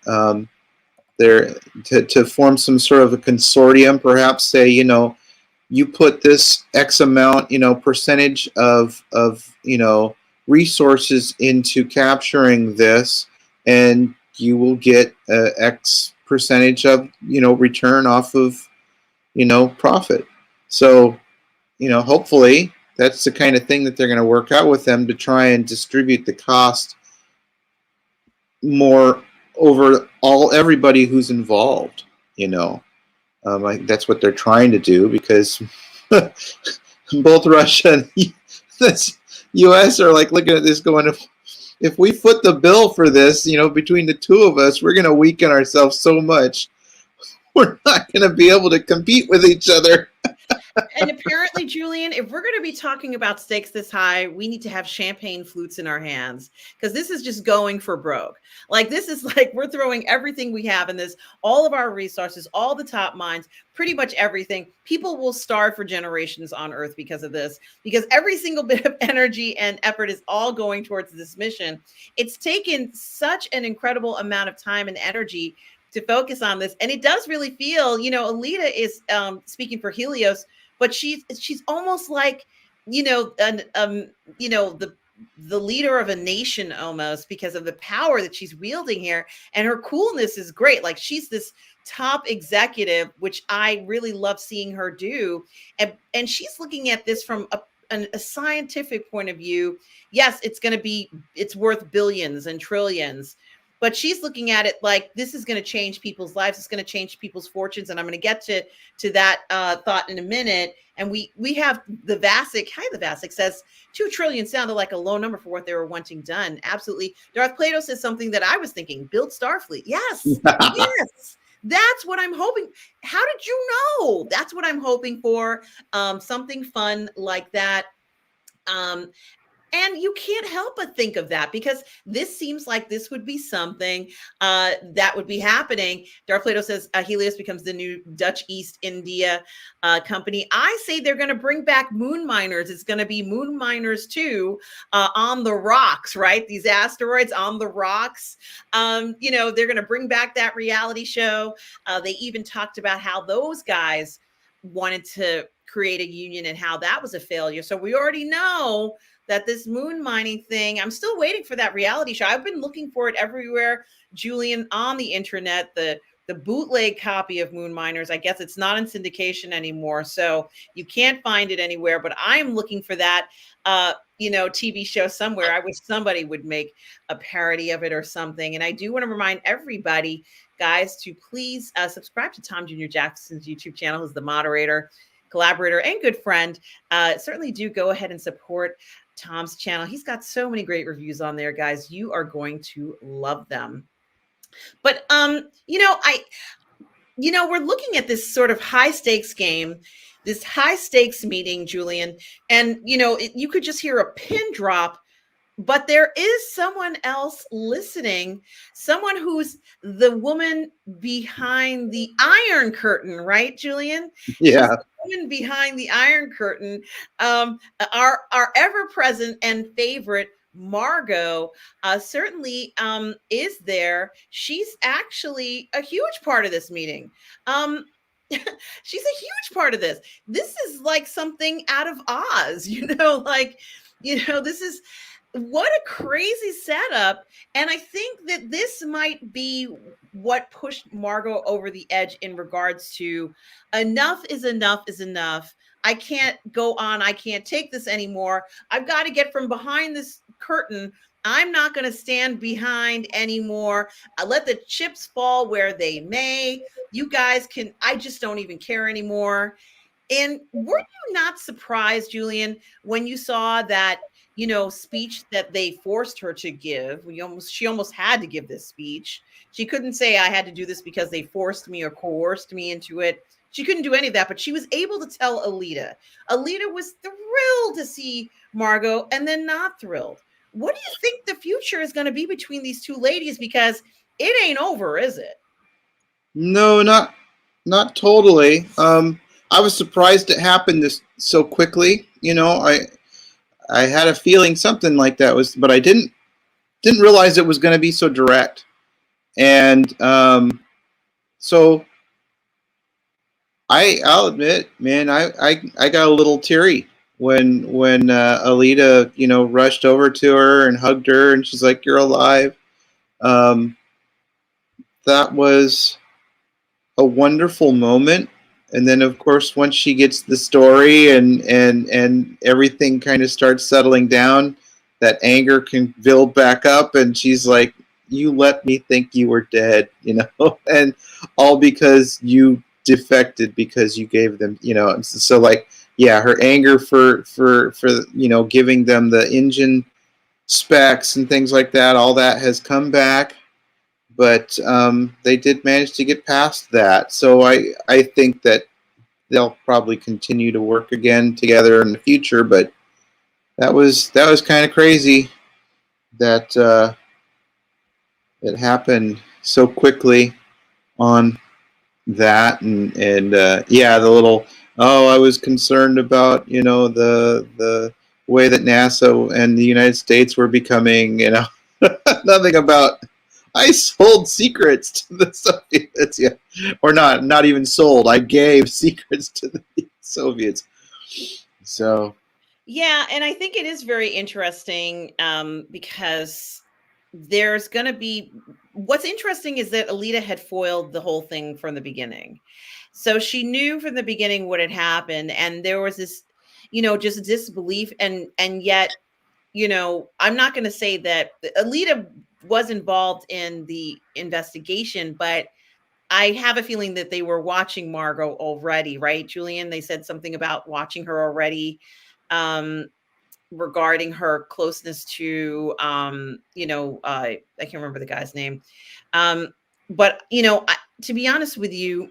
they're to form some sort of a consortium, perhaps say, you know, you put this X amount, you know, percentage of you know, resources into capturing this, and you will get X percentage of, you know, return off of, you know, profit. So, you know, hopefully that's the kind of thing that they're going to work out with them to try and distribute the cost more over everybody who's involved. You know, that's what they're trying to do, because both Russia and the U.S. are like looking at this going, if we foot the bill for this, you know, between the two of us, we're going to weaken ourselves so much. We're not going to be able to compete with each other. And apparently, Julian, if we're going to be talking about stakes this high, we need to have champagne flutes in our hands, because this is just going for broke. Like, this is like, we're throwing everything we have in this, all of our resources, all the top mines, pretty much everything. People will starve for generations on Earth because of this, because every single bit of energy and effort is all going towards this mission. It's taken such an incredible amount of time and energy to focus on this. And it does really feel, you know, Alita is speaking for Helios, but she's almost like, you know, you know, the leader of a nation almost, because of the power that she's wielding here. And her coolness is great. Like, she's this top executive, which I really love seeing her do. And she's looking at this from a scientific point of view. Yes, it's worth billions and trillions. but she's looking at it like this is going to change people's lives. It's going to change people's fortunes. And I'm going to get to that thought in a minute. And we have the Vasic. Hi, the Vasic says 2 trillion sounded like a low number for what they were wanting done. Absolutely. Darth Plato says something that I was thinking, build Starfleet. Yes. Yes. That's what I'm hoping. How did you know? That's what I'm hoping for. Something fun like that. And you can't help but think of that because this seems like this would be something that would be happening. Darth Plato says Helios becomes the new Dutch East India company. I say they're going to bring back moon miners. It's going to be moon miners too on the rocks, right? These asteroids on the rocks. You know, they're going to bring back that reality show. They even talked about how those guys wanted to create a union and how that was a failure. So we already know that this moon mining thing, I'm still waiting for that reality show. I've been looking for it everywhere, Julian, on the internet, the bootleg copy of Moon Miners. I guess it's not in syndication anymore, so you can't find it anywhere, but I'm looking for that, you know, TV show somewhere. I wish somebody would make a parody of it or something. And I do want to remind everybody, guys, to please subscribe to Tom Jr. Jackson's YouTube channel. He's the moderator, collaborator, and good friend. Certainly do go ahead and support Tom's channel. He's got so many great reviews on there, guys. You are going to love them. But you know, we're looking at this sort of high stakes game, this high stakes meeting, Julian, and you know, you could just hear a pin drop, but there is someone else listening, someone who's the woman behind the Iron Curtain, right, Julian? Yeah. She's the woman behind the Iron Curtain. Our ever-present and favorite Margot certainly is there. She's actually a huge part of this meeting. She's a huge part of this. This is like something out of Oz, you know, like, you know, this is what a crazy setup. And I think that this might be what pushed Margot over the edge in regards to enough is enough is enough. I can't go on. I can't take this anymore. I've got to get from behind this curtain. I'm not going to stand behind anymore. I let the chips fall where they may. You guys can, I just don't even care anymore. And were you not surprised, Julian, when you saw that, you know, speech that they forced her to give? She almost had to give this speech. She couldn't say, I had to do this because they forced me or coerced me into it. She couldn't do any of that, but she was able to tell Alita. Alita was thrilled to see Margot and then not thrilled. What do you think the future is going to be between these two ladies? Because it ain't over, is it? No, not totally. I was surprised it happened this so quickly. You know, I had a feeling something like that was, but I didn't realize it was going to be so direct. And so I'll admit, man, I got a little teary when Alita, you know, rushed over to her and hugged her, and she's like, "You're alive." That was a wonderful moment. And then, of course, once she gets the story and everything kind of starts settling down, that anger can build back up, and she's like, "You let me think you were dead," you know, and all because you defected because you gave them, you know. So like, yeah, her anger for you know, giving them the engine specs and things like that, all that has come back. But they did manage to get past that. So I think that they'll probably continue to work again together in the future. But that was kind of crazy that it happened so quickly on that. And yeah, the little, oh, I was concerned about, you know, the way that NASA and the United States were becoming, you know, nothing about, I sold secrets to the Soviets, yeah, or not even sold. I gave secrets to the Soviets. So, yeah, and I think it is very interesting because there's going to be, what's interesting is that Alita had foiled the whole thing from the beginning. So she knew from the beginning what had happened, and there was this, you know, just disbelief, and yet, you know, I'm not going to say that Alita was involved in the investigation, but I have a feeling that they were watching Margot already, right, Julian? They said something about watching her already, regarding her closeness to, I can't remember the guy's name. But, to be honest with you,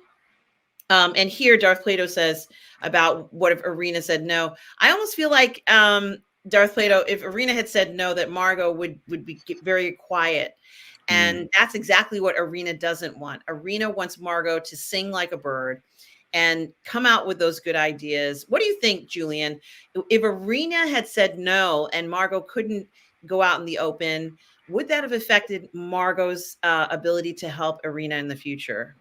and here Darth Plato says about what if Irina said no. I almost feel like Darth Plato, if Irina had said no, that Margot would be very quiet. And that's exactly what Irina doesn't want. Irina wants Margot to sing like a bird and come out with those good ideas. What do you think, Julian? If Irina had said no and Margot couldn't go out in the open, would that have affected Margot's ability to help Irina in the future?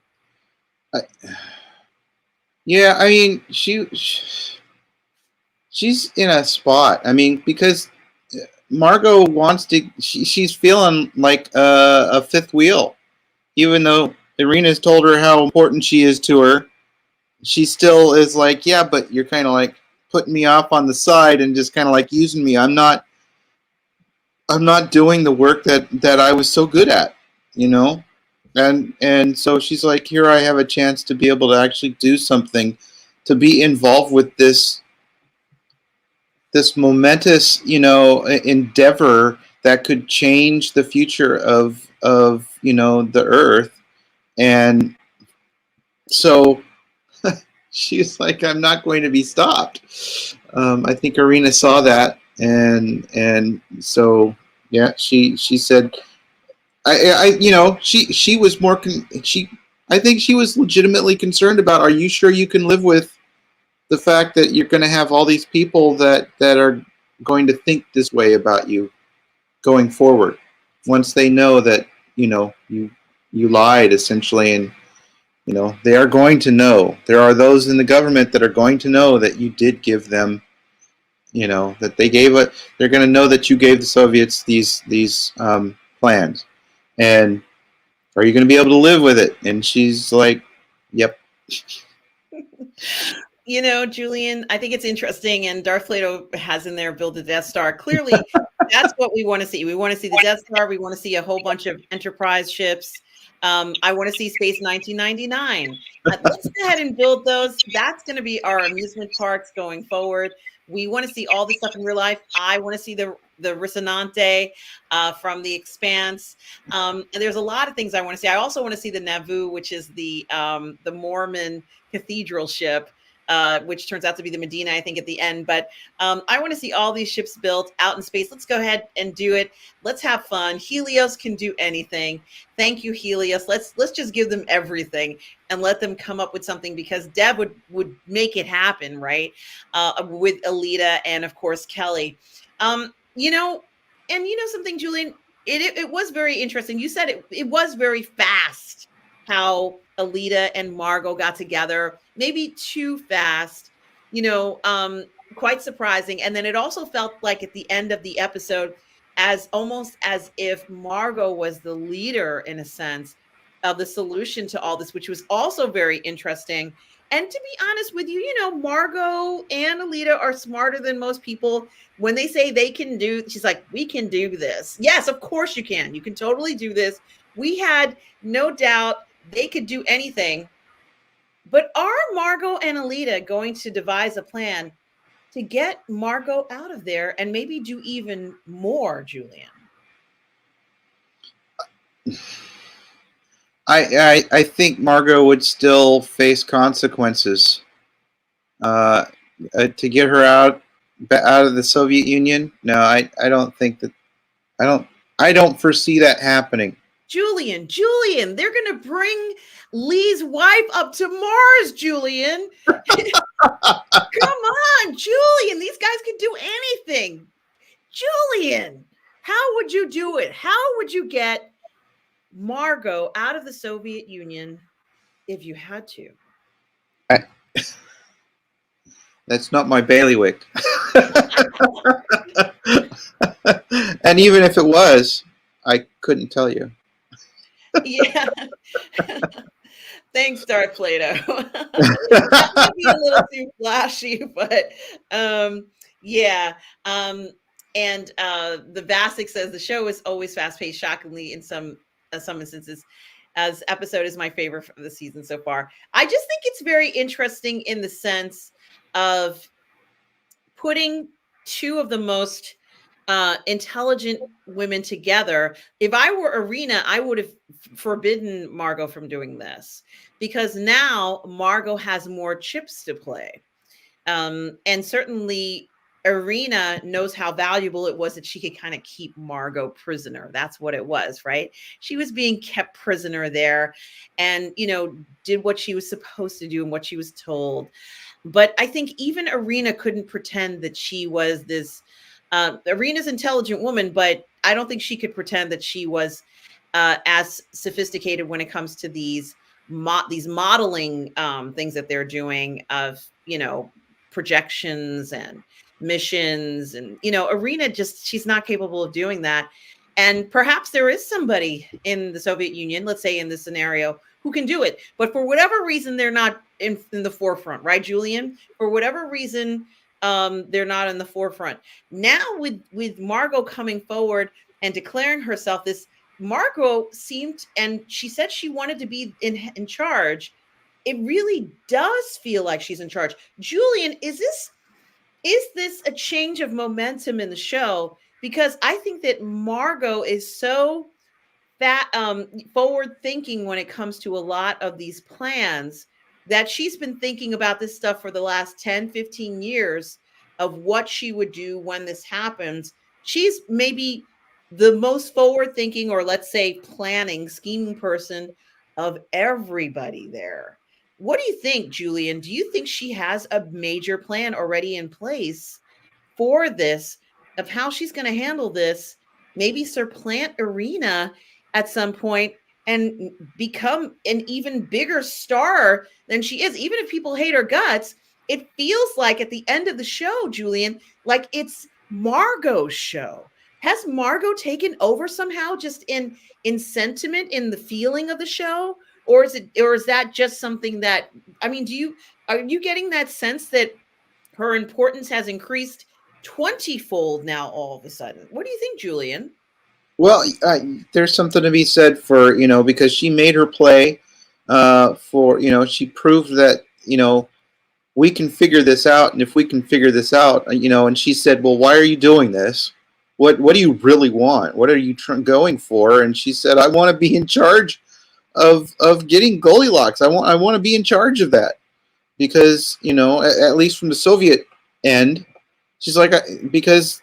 Yeah, I mean, she's in a spot. I mean, because Margot wants to. She's feeling like a fifth wheel, even though Irina's told her how important she is to her. She still is like, yeah, but you're kind of like putting me off on the side and just kind of like using me. I'm not doing the work that I was so good at, you know. And so she's like, here I have a chance to be able to actually do something, to be involved with this momentous, endeavor that could change the future of the Earth. And so she's like, I'm not going to be stopped. I think Irina saw that, and so yeah, she said, she was more I think she was legitimately concerned about, are you sure you can live with the fact that you're going to have all these people that are going to think this way about you going forward, once they know that you lied, essentially. And they are going to know. There are those in the government that are going to know that you did give them, that they gave it. They're going to know that you gave the Soviets these plans. And are you going to be able to live with it? And she's like, yep. Julian, I think it's interesting, and Darth Plato has in there build the Death Star. Clearly, that's what we want to see. We want to see the Death Star. We want to see a whole bunch of Enterprise ships. I want to see Space 1999. Let's go ahead and build those. That's going to be our amusement parks going forward. We want to see all this stuff in real life. I want to see the Risonante from The Expanse. And there's a lot of things I want to see. I also want to see the Nauvoo, which is the Mormon cathedral ship, which turns out to be the Medina, I think, at the end. But I want to see all these ships built out in space. Let's go ahead and do it. Let's have fun. Helios can do anything. Thank you, Helios. Let's just give them everything and let them come up with something, because Deb would make it happen, right? With Alita and, of course, Kelly. Something, Julian, it was very interesting. You said it was very fast how Alita and Margot got together, maybe too fast, quite surprising. And then it also felt like at the end of the episode, almost as if Margot was the leader, in a sense, of the solution to all this, which was also very interesting. And to be honest with you, Margot and Alita are smarter than most people. When they say they can do, she's like, we can do this. Yes, of course you can. You can totally do this. We had no doubt they could do anything. But are Margot and Alita going to devise a plan to get Margot out of there and maybe do even more, Julian? I think Margot would still face consequences to get her out of the Soviet Union. No, I don't think that. I don't foresee that happening. Julian, they're going to bring Lee's wife up to Mars, Julian. Come on, Julian. These guys can do anything. Julian, how would you do it? How would you get Margot out of the Soviet Union if you had to? That's not my bailiwick. And even if it was, I couldn't tell you. Yeah. Thanks, Darth Plato. That might be a little too flashy, but yeah. And the Vasic says the show is always fast paced, shockingly in some instances. As episode is my favorite of the season so far. I just think it's very interesting in the sense of putting two of the most intelligent women together. If I were Arena, I would have forbidden Margot from doing this, because now Margot has more chips to play. And certainly Arena knows how valuable it was that she could kind of keep Margot prisoner. That's what it was, right? She was being kept prisoner there and, did what she was supposed to do and what she was told. But I think even Arena couldn't pretend that she was this. Arena's an intelligent woman, but I don't think she could pretend that she was as sophisticated when it comes to these modeling things that they're doing of, projections and missions. And, Arena she's not capable of doing that. And perhaps there is somebody in the Soviet Union, let's say in this scenario, who can do it. But for whatever reason, they're not in the forefront, right, Julian? For whatever reason, they're not in the forefront. Now with Margot coming forward and declaring herself this, Margot seemed, and she said she wanted to be in charge. It really does feel like she's in charge. Julian, is this a change of momentum in the show? Because I think that Margot is so forward thinking when it comes to a lot of these plans, that she's been thinking about this stuff for the last 10, 15 years of what she would do when this happens. She's maybe the most forward thinking, or let's say planning, scheming person of everybody there. What do you think, Julian? Do you think she has a major plan already in place for this, of how she's going to handle this, maybe supplant Arena at some point and become an even bigger star than she is? Even if people hate her guts, it feels like at the end of the show, Julian, like it's Margot's show. Has Margot taken over somehow, just in sentiment, in the feeling of the show? Or is that just something that, I mean, are you getting that sense that her importance has increased 20-fold now all of a sudden? What do you think, Julian? Well, there's something to be said for, because she made her play for, she proved that, we can figure this out. And if we can figure this out, and she said, well, why are you doing this? What do you really want? What are you going for? And she said, I want to be in charge of getting Goldilocks. I want to be in charge of that, because, at least from the Soviet end, she's like, because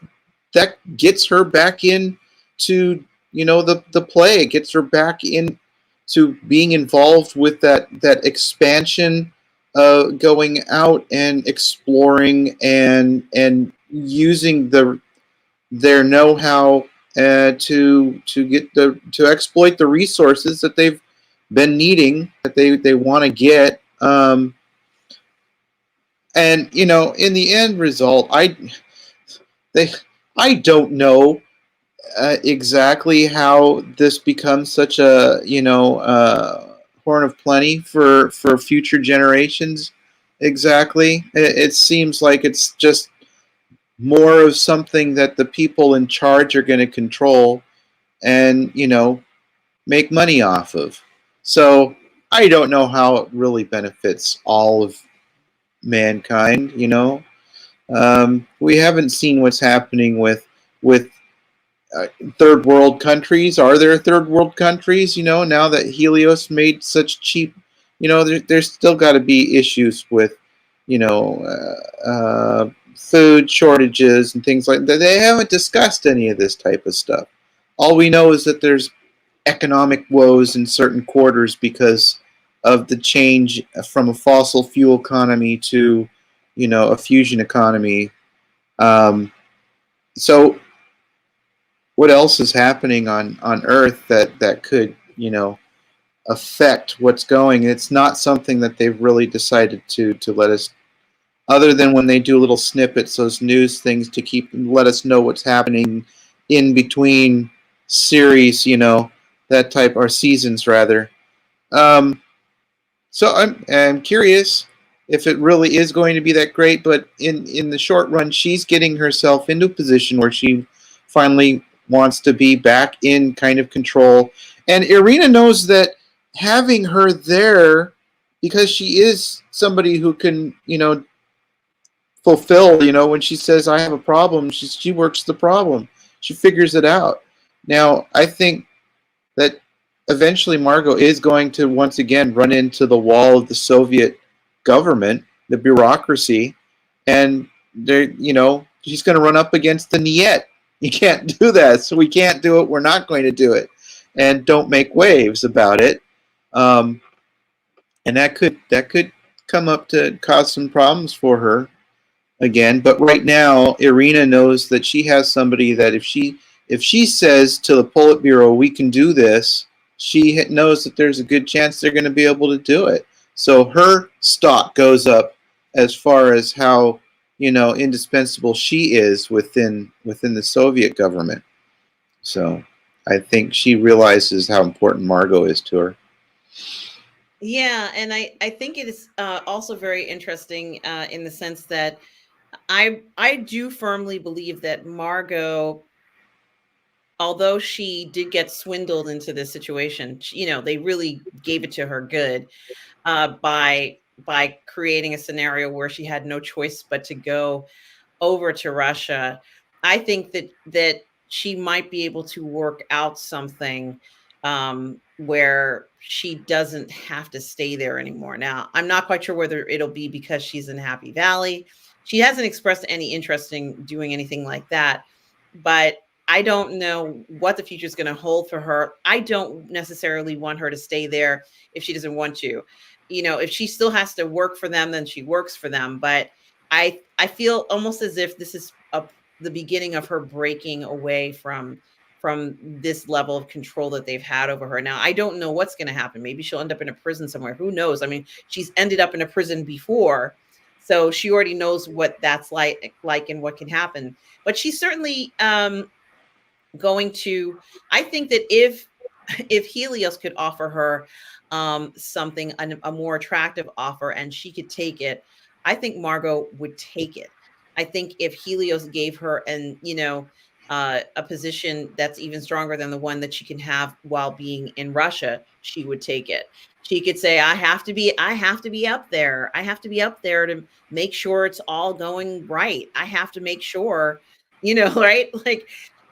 that gets her back in to, the play. It gets her back in to being involved with that expansion, going out and exploring and using their know-how to exploit the resources that they've been needing, that they want to get. And in the end result, I don't know exactly how this becomes such a horn of plenty for future generations. Exactly, it seems like it's just more of something that the people in charge are going to control and make money off of. So I don't know how it really benefits all of mankind. We haven't seen what's happening with third world countries. Are there third world countries? Now that Helios made such cheap, there's still got to be issues with, food shortages and things like that. They haven't discussed any of this type of stuff. All we know is that there's economic woes in certain quarters because of the change from a fossil fuel economy to, a fusion economy. So what else is happening on Earth that could, affect what's going? It's not something that they've really decided to let us, other than when they do little snippets, those news things to let us know what's happening in between series, that type, or seasons rather. So I'm curious if it really is going to be that great. But in the short run, she's getting herself into a position where she finally wants to be back in kind of control. And Irina knows that having her there, because she is somebody who can, fulfill, when she says, I have a problem, she works the problem. She figures it out. Now, I think that eventually Margot is going to once again run into the wall of the Soviet government, the bureaucracy, and she's going to run up against the Niet. You can't do that, so we can't do it. We're not going to do it, and don't make waves about it. And that could come up to cause some problems for her again. But right now, Irina knows that she has somebody that if she says to the Politburo, we can do this, she knows that there's a good chance they're going to be able to do it. So her stock goes up as far as how indispensable she is within the Soviet government. So I think she realizes how important Margot is to her. Yeah, and I think it is also very interesting in the sense that I do firmly believe that Margot, although she did get swindled into this situation, they really gave it to her good by creating a scenario where she had no choice but to go over to Russia. I think that she might be able to work out something where she doesn't have to stay there anymore. Now, I'm not quite sure whether it'll be because she's in Happy Valley. She hasn't expressed any interest in doing anything like that, but I don't know what the future is going to hold for her. I don't necessarily want her to stay there if she doesn't want to. If she still has to work for them, then she works for them. But I feel almost as if this is the beginning of her breaking away from this level of control that they've had over her. Now, I don't know what's going to happen. Maybe she'll end up in a prison somewhere. Who knows? I mean, she's ended up in a prison before, so she already knows what that's like and what can happen. But she's certainly going to. I think that if Helios could offer her something, a more attractive offer, and she could take it, I think Margot would take it. I think if Helios gave her a position that's even stronger than the one that she can have while being in Russia, she would take it. She could say, I have to be up there. I have to be up there to make sure it's all going right. I have to make sure, right? Like,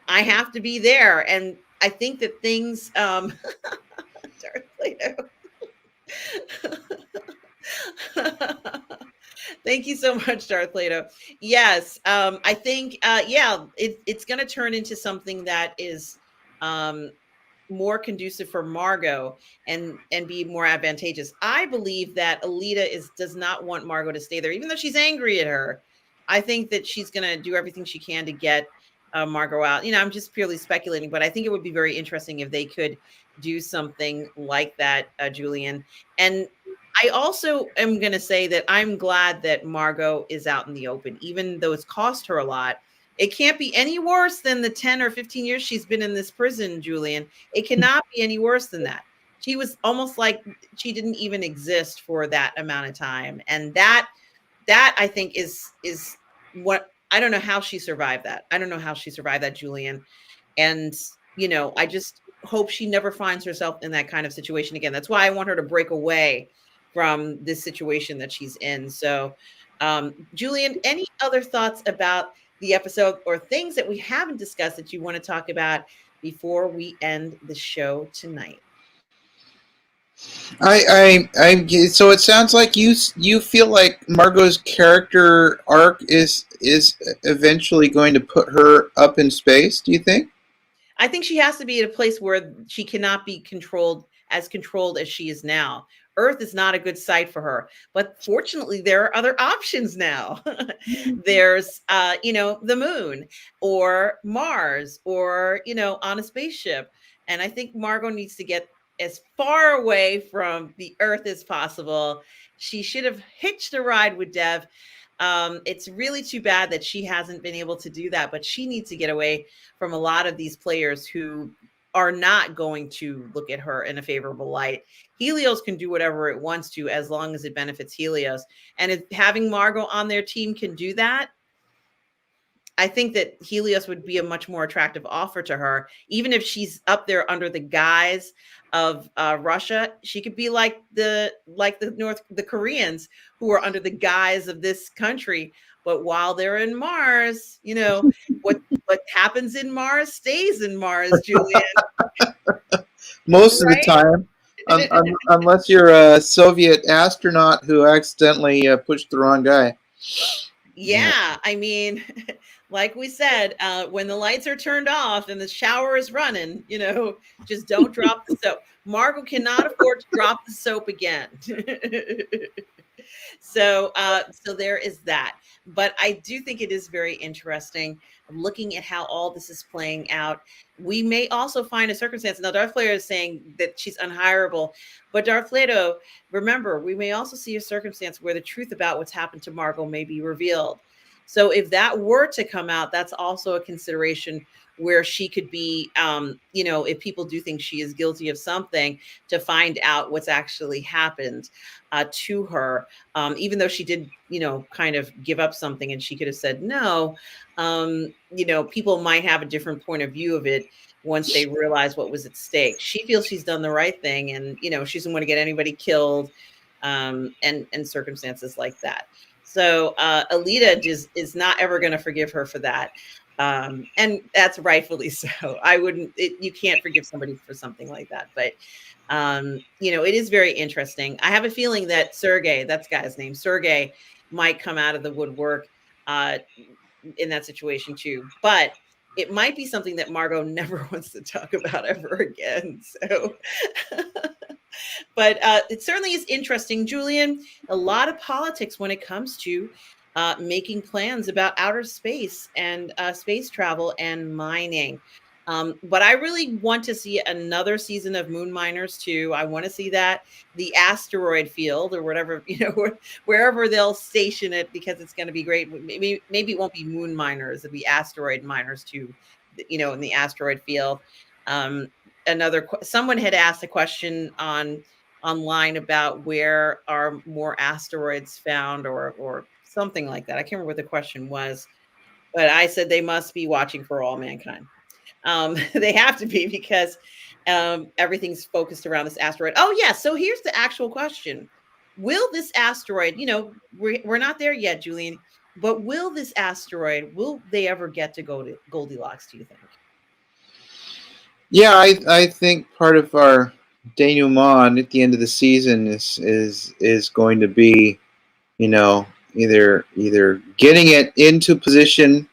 I have to be there. And I think that things Darth Plato. Thank you so much, Darth Plato. Yes, I think, it's going to turn into something that is more conducive for Margot and be more advantageous. I believe that Alita does not want Margot to stay there, even though she's angry at her. I think that she's going to do everything she can to get Margot out. I'm just purely speculating, but I think it would be very interesting if they could do something like that, Julian. And I also am going to say that I'm glad that Margot is out in the open, even though it's cost her a lot. It can't be any worse than the 10 or 15 years she's been in this prison, Julian. It cannot be any worse than that. She was almost like she didn't even exist for that amount of time. And that I think is what, I don't know how she survived that. I don't know how she survived that, Julian. And, I just hope she never finds herself in that kind of situation again. That's why I want her to break away from this situation that she's in. So, Julian, any other thoughts about the episode or things that we haven't discussed that you want to talk about before we end the show tonight? So it sounds like you feel like Margot's character arc is eventually going to put her up in space. Do you think? I think she has to be at a place where she cannot be controlled as she is now. Earth is not a good site for her, but fortunately there are other options now. There's the moon or Mars or on a spaceship. And I think Margot needs to get as far away from the Earth as possible. She should have hitched a ride with Dev. It's really too bad that she hasn't been able to do that, but she needs to get away from a lot of these players who are not going to look at her in a favorable light. Helios can do whatever it wants to as long as it benefits Helios. And if having Margot on their team can do that, I think that Helios would be a much more attractive offer to her, even if she's up there under the guise of Russia. She could be like the Koreans who are under the guise of this country, but while they're in Mars, you know what happens in Mars stays in Mars, Julian. Most of the Right? time, unless you're a Soviet astronaut who accidentally pushed the wrong guy. Yeah, I mean, like we said, when the lights are turned off and the shower is running, just don't drop the soap. Margot cannot afford to drop the soap again. So there is that. But I do think it is very interesting looking at how all this is playing out. We may also find a circumstance. Now, Darth Vader is saying that she's unhireable, but Darth Vader, remember, we may also see a circumstance where the truth about what's happened to Margot may be revealed. So if that were to come out, that's also a consideration where she could be, if people do think she is guilty of something, to find out what's actually happened to her, even though she did, kind of give up something and she could have said no. People might have a different point of view of it once they realize what was at stake. She feels she's done the right thing, and she doesn't want to get anybody killed, and circumstances like that. So Alita is not ever going to forgive her for that. And that's rightfully so. You can't forgive somebody for something like that. But, it is very interesting. I have a feeling that Sergei, that's the guy's name, Sergei, might come out of the woodwork in that situation too. But it might be something that Margot never wants to talk about ever again. So, but it certainly is interesting, Julian. A lot of politics when it comes to making plans about outer space and space travel and mining. But I really want to see another season of Moon Miners too. I want to see that, the asteroid field or whatever, wherever they'll station it, because it's going to be great. Maybe it won't be Moon Miners, it'll be asteroid miners too, in the asteroid field. Someone had asked a question online about where are more asteroids found or something like that. I can't remember what the question was, but I said they must be watching for all mankind. They have to be, because everything's focused around this asteroid. Oh, yeah. So here's the actual question. Will this asteroid, we're not there yet, Julian, but will this asteroid, will they ever get to go to Goldilocks, do you think? Yeah, I think part of our denouement at the end of the season is going to be, either getting it into position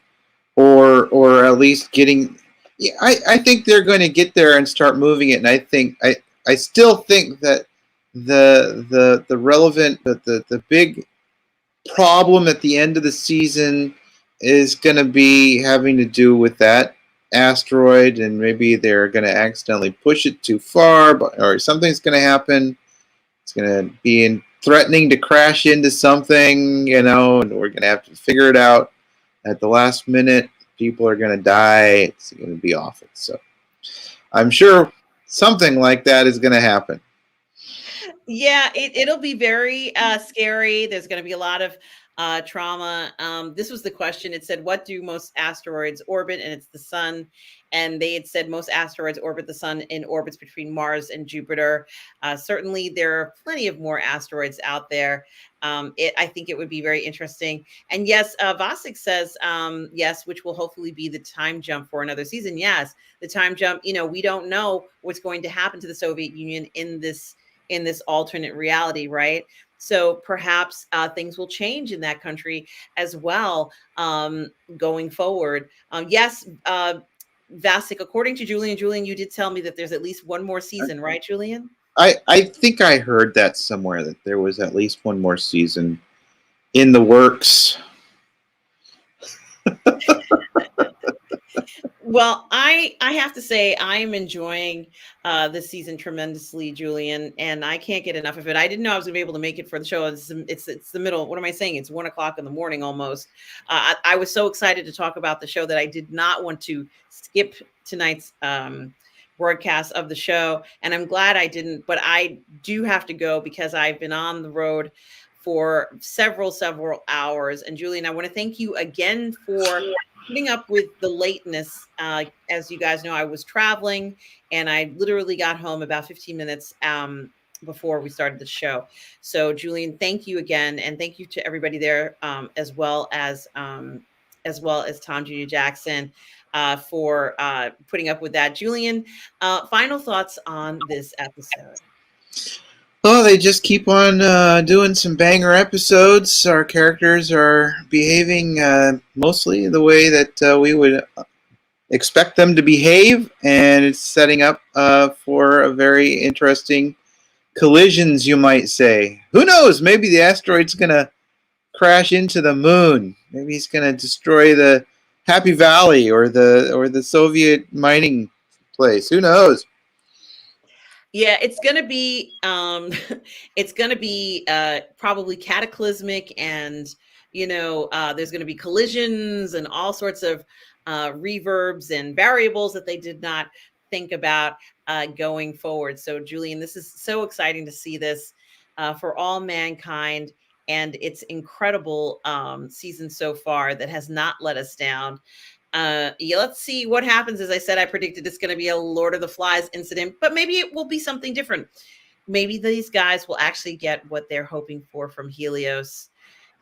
or at least getting. Yeah, I think they're going to get there and start moving it, and I still think that the relevant the big problem at the end of the season is going to be having to do with that asteroid, and maybe they're going to accidentally push it too far, or something's going to happen. It's going to be threatening to crash into something, and we're going to have to figure it out at the last minute. People are going to die. It's going to be awful. So I'm sure something like that is going to happen. Yeah, it'll be very scary. There's going to be a lot of trauma. This was the question. It said, what do most asteroids orbit? And it's the sun. And they had said most asteroids orbit the sun in orbits between Mars and Jupiter. Certainly, there are plenty of more asteroids out there. I think it would be very interesting. And yes, Vasek says yes, which will hopefully be the time jump for another season. Yes, the time jump. We don't know what's going to happen to the Soviet Union in this alternate reality, right? So perhaps things will change in that country as well going forward. Yes, Vasek, according to Julian, you did tell me that there's at least one more season, right, Julian? I think I heard that somewhere, that there was at least one more season in the works. Well, I have to say I am enjoying this season tremendously, Julian, and I can't get enough of it. I didn't know I was going to be able to make it for the show. It's the middle. What am I saying? It's 1:00 in the morning almost. I was so excited to talk about the show that I did not want to skip tonight's broadcast of the show. And I'm glad I didn't, but I do have to go because I've been on the road for several hours. And Julian, I want to thank you again for putting up with the lateness. As you guys know, I was traveling and I literally got home about 15 minutes before we started the show. So Julian, thank you again. And thank you to everybody there, as well as Tom Jr. Jackson, for putting up with that. Julian, final thoughts on this episode. Well, they just keep on doing some banger episodes. Our characters are behaving mostly the way that we would expect them to behave, and it's setting up for a very interesting collisions, you might say. Who knows? Maybe the asteroid's going to crash into the moon. Maybe he's going to destroy the Happy Valley or the Soviet mining place. Who knows? Yeah, it's gonna be it's gonna be probably cataclysmic, and there's gonna be collisions and all sorts of reverbs and variables that they did not think about going forward. So, Julian, this is so exciting to see this for all mankind, and it's incredible season so far that has not let us down. Yeah, let's see what happens. As I said, I predicted it's going to be a Lord of the Flies incident, but maybe it will be something different. Maybe these guys will actually get what they're hoping for from Helios.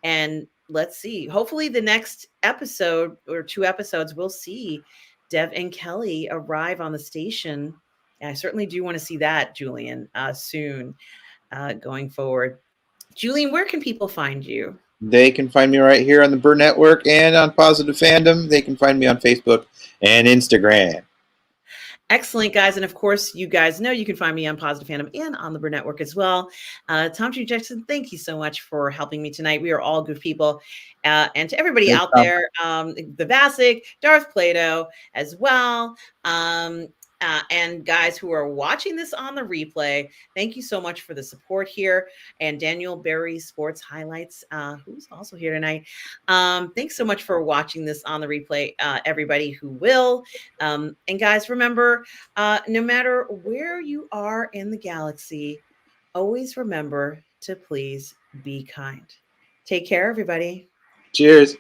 And let's see. Hopefully, the next episode or 2 episodes, we'll see Dev and Kelly arrive on the station. And I certainly do want to see that, Julian, soon going forward. Julian, where can people find you? They can find me right here on the Burnettwork and on Positive Fandom. They can find me on Facebook and Instagram. Excellent, guys. And of course, you guys know you can find me on Positive Fandom and on the Burnettwork as well. Tom G. Jackson, thank you so much for helping me tonight. We are all good people. And to everybody out there, the Vasic, Darth Plato as well. And guys who are watching this on the replay, thank you so much for the support here. And Daniel Berry Sports Highlights, who's also here tonight. Thanks so much for watching this on the replay, everybody who will. And guys, remember, no matter where you are in the galaxy, always remember to please be kind. Take care, everybody. Cheers.